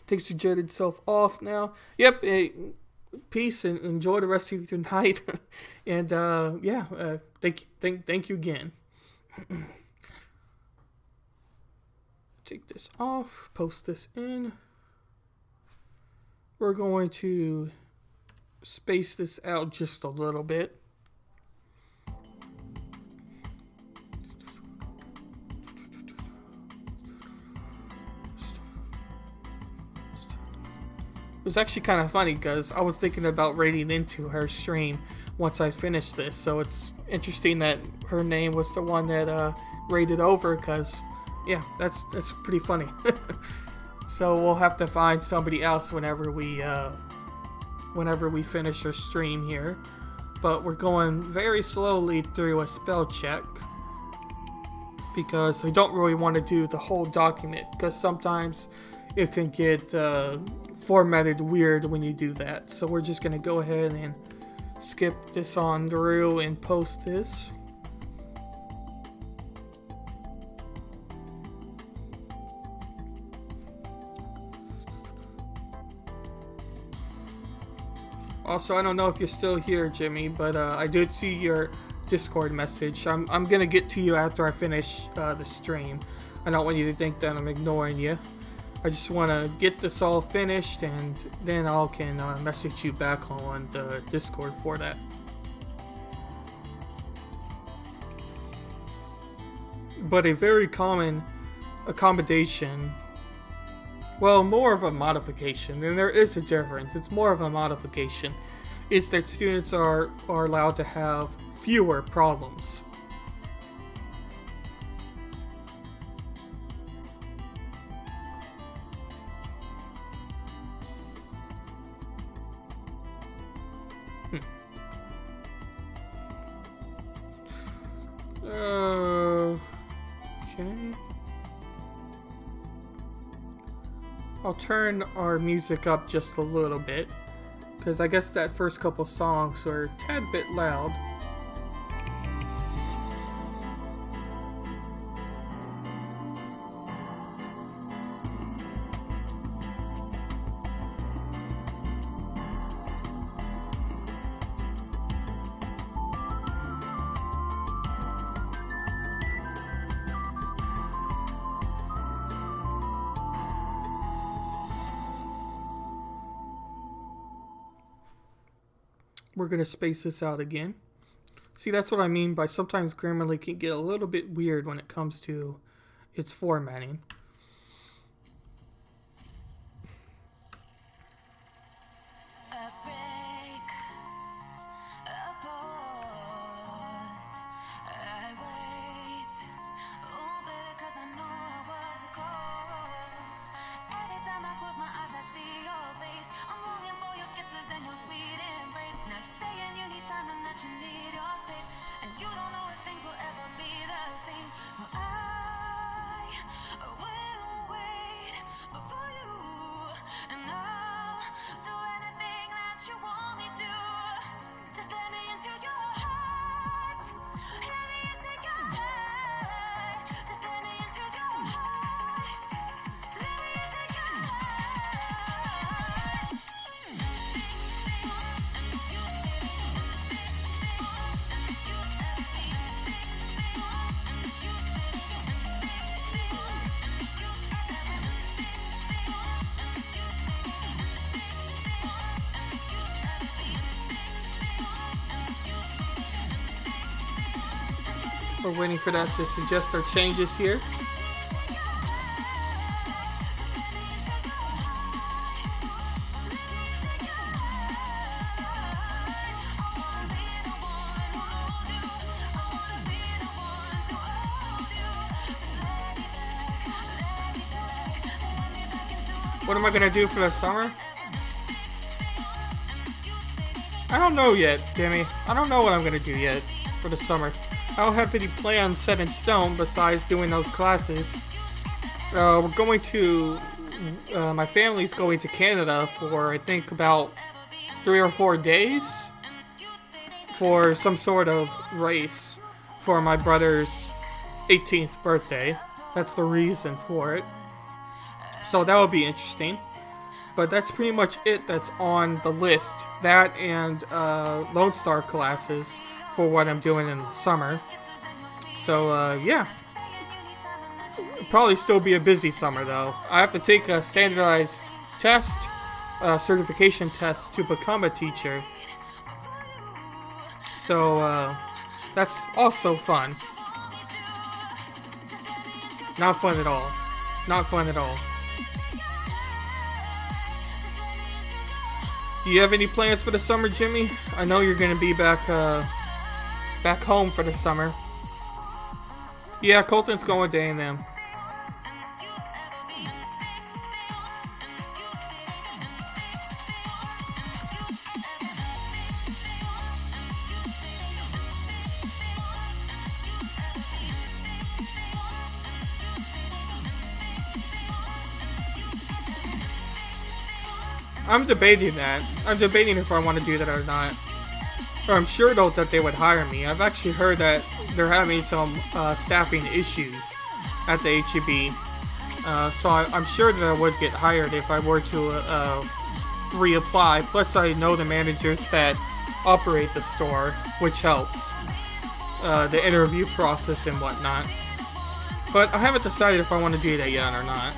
Takes your jaded self off now. Yep, peace and enjoy the rest of your night. And thank you again. Take this off, post this in. We're going to space this out just a little bit. It was actually kind of funny because I was thinking about raiding into her stream once I finished this, so it's interesting that her name was the one that raided over, because yeah, that's pretty funny. So we'll have to find somebody else whenever we finish our stream here. But we're going very slowly through a spell check because I don't really want to do the whole document, because sometimes it can get formatted weird when you do that. So we're just going to go ahead and skip this on through and post this. Also, I don't know if you're still here, Jimmy, but I did see your Discord message. I'm gonna get to you after I finish the stream. I don't want you to think that I'm ignoring you. I just want to get this all finished, and then I can message you back on the Discord for that. But a very common accommodation, well, more of a modification, and there is a difference, it's more of a modification, is that students are allowed to have fewer problems. Okay. I'll turn our music up just a little bit, because I guess that first couple songs were a tad bit loud. We're going to space this out again. See, that's what I mean by sometimes Grammarly can get a little bit weird when it comes to its formatting. We're waiting for that to suggest our changes here. What am I gonna do for the summer? I don't know yet, Demi. I don't know what I'm gonna do yet for the summer. I don't have any plans set in stone besides doing those classes. We're going to, my family's going to Canada for I think about 3 or 4 days for some sort of race for my brother's 18th birthday. That's the reason for it. So that will be interesting. But that's pretty much it that's on the list. That and Lone Star classes for what I'm doing in the summer. So, yeah. It'll probably still be a busy summer, though. I have to take a standardized test, certification test to become a teacher. So, that's also fun. Not fun at all. Not fun at all. Do you have any plans for the summer, Jimmy? I know you're gonna be back home for the summer. Yeah, Colton's going with A&M. I'm debating that. I'm debating if I want to do that or not. Or I'm sure though that they would hire me. I've actually heard that they're having some staffing issues at the HEB. So I'm sure that I would get hired if I were to reapply. Plus I know the managers that operate the store, which helps. The interview process and whatnot. But I haven't decided if I want to do that yet or not.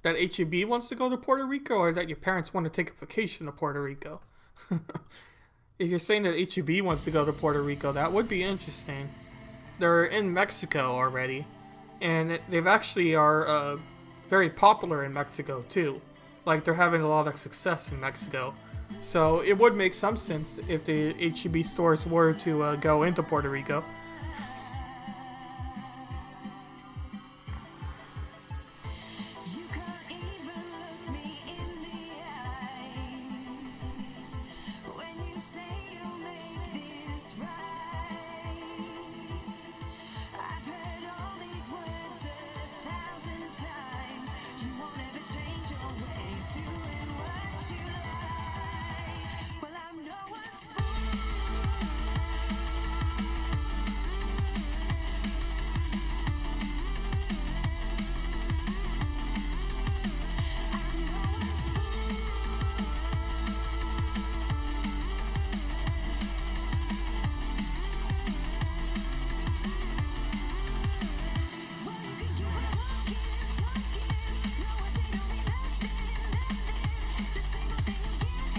That HEB wants to go to Puerto Rico, or that your parents want to take a vacation to Puerto Rico? If you're saying that HEB wants to go to Puerto Rico, that would be interesting. they're in Mexico already, and they've actually are very popular in Mexico too. Like they're having a lot of success in Mexico. So it would make some sense if the H-E-B stores were to go into Puerto Rico.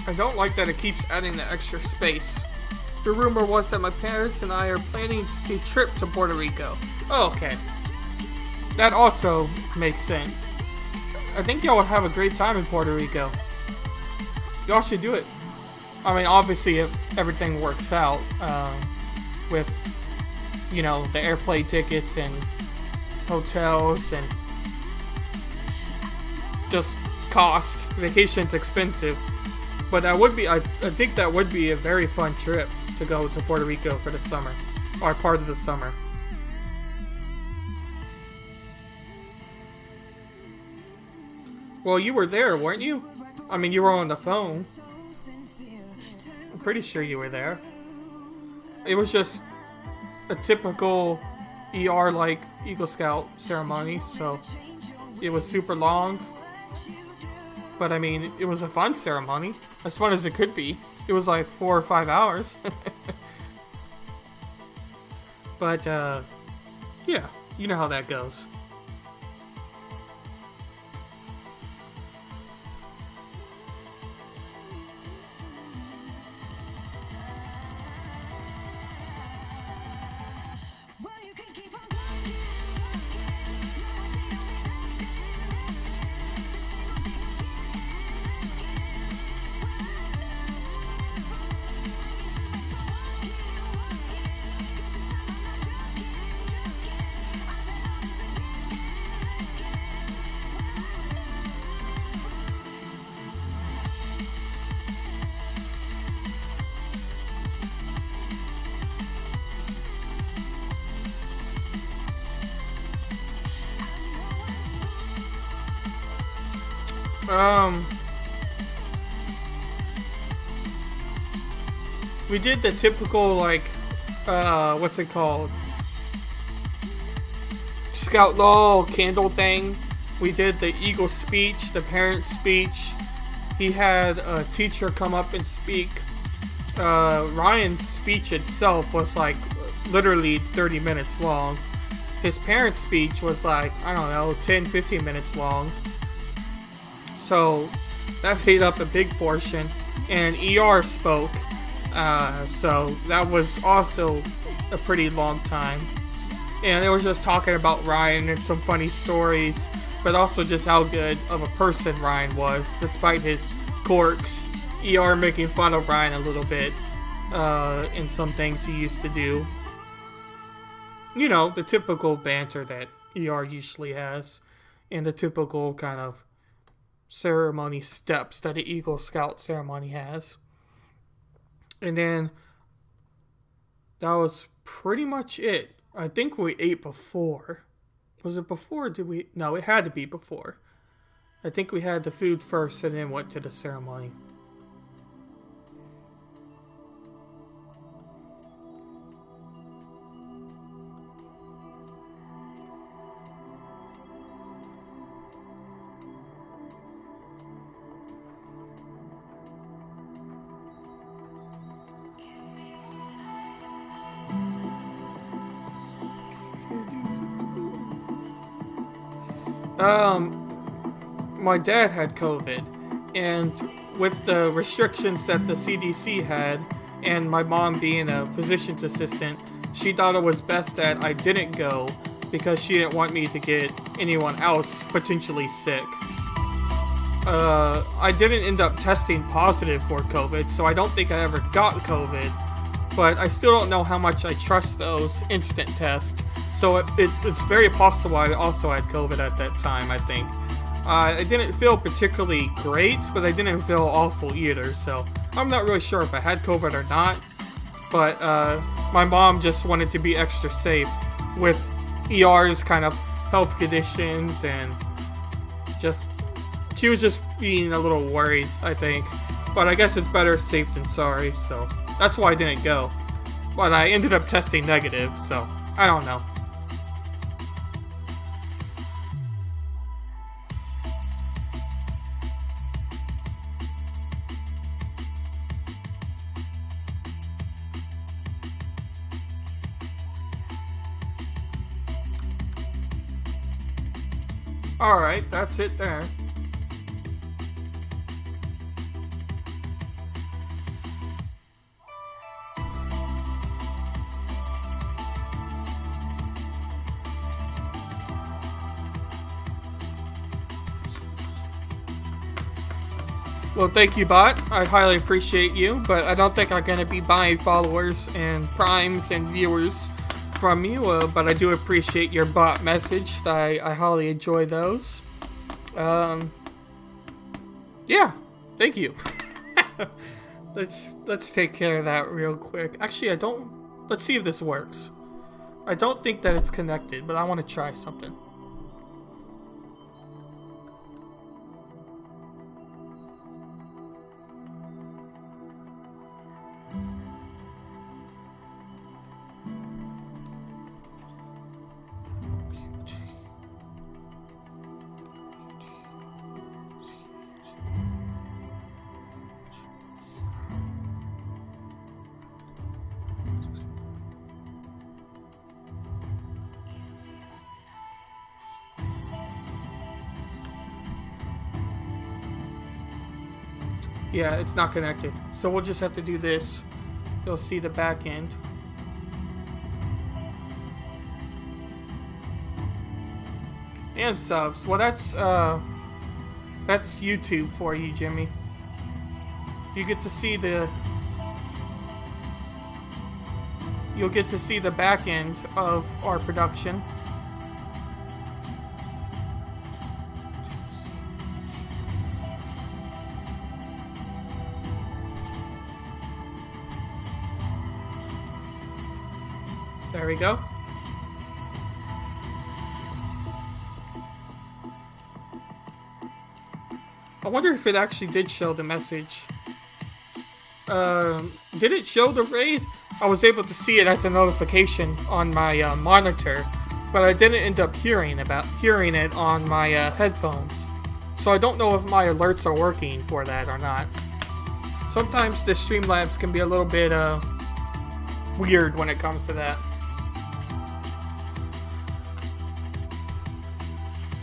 I don't like that it keeps adding the extra space. The rumor was that my parents and I are planning a trip to Puerto Rico. Oh, okay. That also makes sense. I think y'all would have a great time in Puerto Rico. Y'all should do it. I mean, obviously, if everything works out with, you know, the airplane tickets and hotels and just cost. Vacation's expensive. But that would be, I think that would be a very fun trip to go to Puerto Rico for the summer, or part of the summer. Well, you were there, weren't you? I mean, you were on the phone. I'm pretty sure you were there. It was just a typical ER-like Eagle Scout ceremony, so it was super long. But I mean, it was a fun ceremony. As fun as it could be. It was like 4 or 5 hours. But, yeah, you know how that goes. We did the typical, like, what's it called? Scout Law candle thing. We did the Eagle speech, the parent speech. He had a teacher come up and speak. Ryan's speech itself was like literally 30 minutes long. His parent speech was like, I don't know, 10-15 minutes long. So that ate up a big portion. And ER spoke. So that was also a pretty long time. And they were just talking about Ryan and some funny stories, but also just how good of a person Ryan was, despite his quirks. ER making fun of Ryan a little bit in some things he used to do. You know, the typical banter that ER usually has, and the typical kind of ceremony steps that the Eagle Scout ceremony has. And then that was pretty much it. I think we ate before. Was it before or did we? No, it had to be before. I think we had the food first and then went to the ceremony. My dad had COVID, and with the restrictions that the CDC had, and my mom being a physician's assistant, she thought it was best that I didn't go because she didn't want me to get anyone else potentially sick. I didn't end up testing positive for COVID, so I don't think I ever got COVID, but I still don't know how much I trust those instant tests, so it's very possible I also had COVID at that time, I think. I didn't feel particularly great, but I didn't feel awful either, so I'm not really sure if I had COVID or not, but my mom just wanted to be extra safe with ER's kind of health conditions, and she was just being a little worried, I think. But I guess it's better safe than sorry, so that's why I didn't go. But I ended up testing negative, so I don't know. Alright, that's it there. Well, thank you, bot. I highly appreciate you, but I don't think I'm going to be buying followers and primes and viewers from you, but I do appreciate your bot message. I highly enjoy those. Yeah, thank you. Let's take care of that real quick. Actually, let's see if this works. I don't think that it's connected, but I want to try something. Yeah, it's not connected. So we'll just have to do this. You'll see the back end. And subs. Well, that's YouTube for you, Jimmy. You get to see you'll get to see the back end of our production. There we go. I wonder if it actually did show the message. Did it show the raid? I was able to see it as a notification on my monitor, but I didn't end up hearing it on my headphones. So I don't know if my alerts are working for that or not. Sometimes the Streamlabs can be a little bit weird when it comes to that.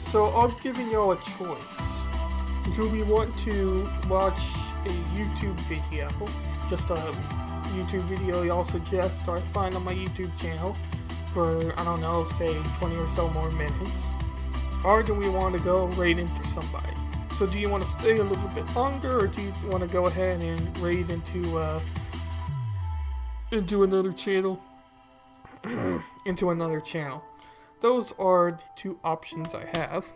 So I'm giving y'all a choice. Do we want to watch a YouTube video? Just a YouTube video y'all suggest or find on my YouTube channel for, I don't know, say 20 or so more minutes? Or do we want to go raid into somebody? So do you want to stay a little bit longer, or do you want to go ahead and raid into another channel? Into another channel. Those are the two options I have,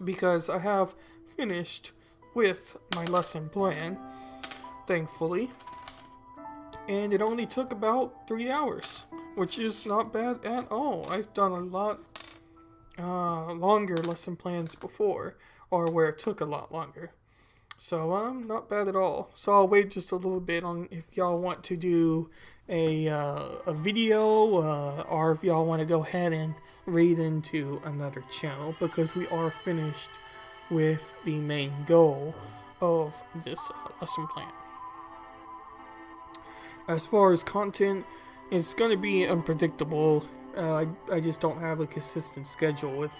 because I have finished with my lesson plan, thankfully, and it only took about 3 hours, which is not bad at all. I've done a lot longer lesson plans before, or where it took a lot longer, so not bad at all. So I'll wait just a little bit on if y'all want to do a video, or if y'all want to go ahead and raid into another channel, because we are finished with the main goal of this lesson plan. As far as content, it's going to be unpredictable. I just don't have a consistent schedule with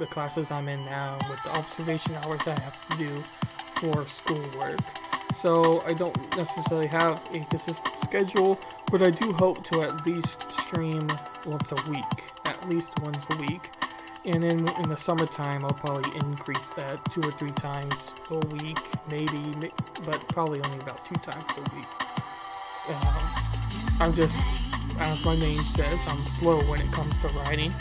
the classes I'm in now, with the observation hours I have to do for schoolwork. so I don't necessarily have a consistent schedule, but I do hope to at least stream once a week, at least once a week. And then in the summertime, I'll probably increase that 2 or 3 times a week, maybe, but probably only about 2 times a week. I'm just, as my name says, I'm slow when it comes to writing,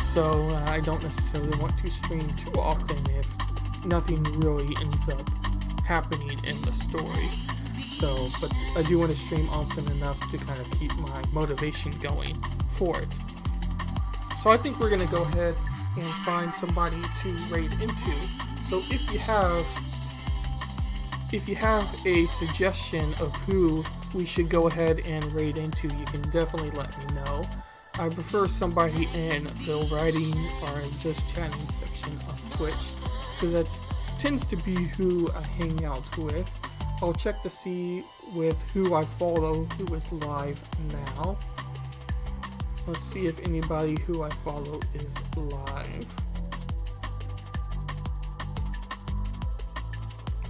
so I don't necessarily want to stream too often if nothing really ends up happening in the story. So, but I do want to stream often enough to kind of keep my motivation going for it. So I think we're going to go ahead and find somebody to raid into. So if you have a suggestion of who we should go ahead and raid into, you can definitely let me know. I prefer somebody in the writing or just chatting section of Twitch, because that tends to be who I hang out with. I'll check to see with who I follow who is live now. Let's see if anybody who I follow is live.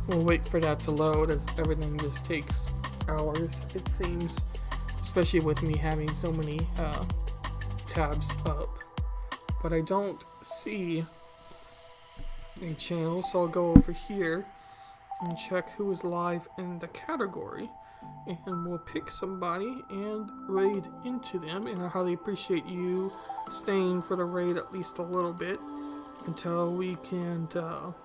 We'll wait for that to load, as everything just takes hours, it seems. Especially with me having so many tabs up. But I don't see a channel, so I'll go over here and check who is live in the category. And we'll pick somebody and raid into them. And I highly appreciate you staying for the raid at least a little bit until we can talk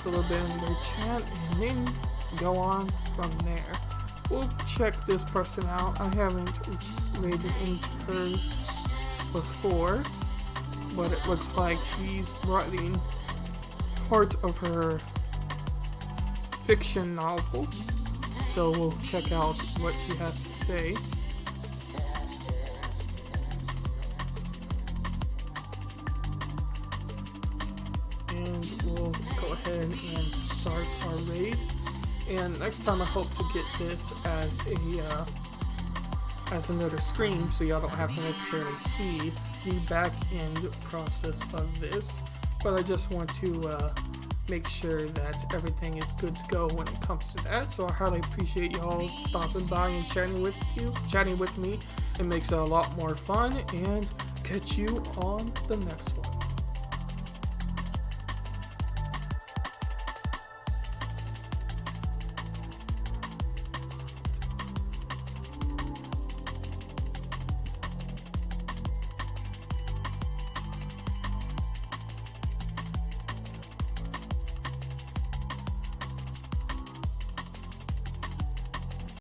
a little bit in their chat and then go on from there. We'll check this person out. I haven't raided into her before, but it looks like she's writing part of her fiction novel, so we'll check out what she has to say. And we'll go ahead and start our raid. And next time I hope to get this as another screen, so y'all don't have to necessarily see the back end process of this. But I just want to make sure that everything is good to go when it comes to that. So I highly appreciate y'all stopping by and chatting with me. It makes it a lot more fun, and catch you on the next one.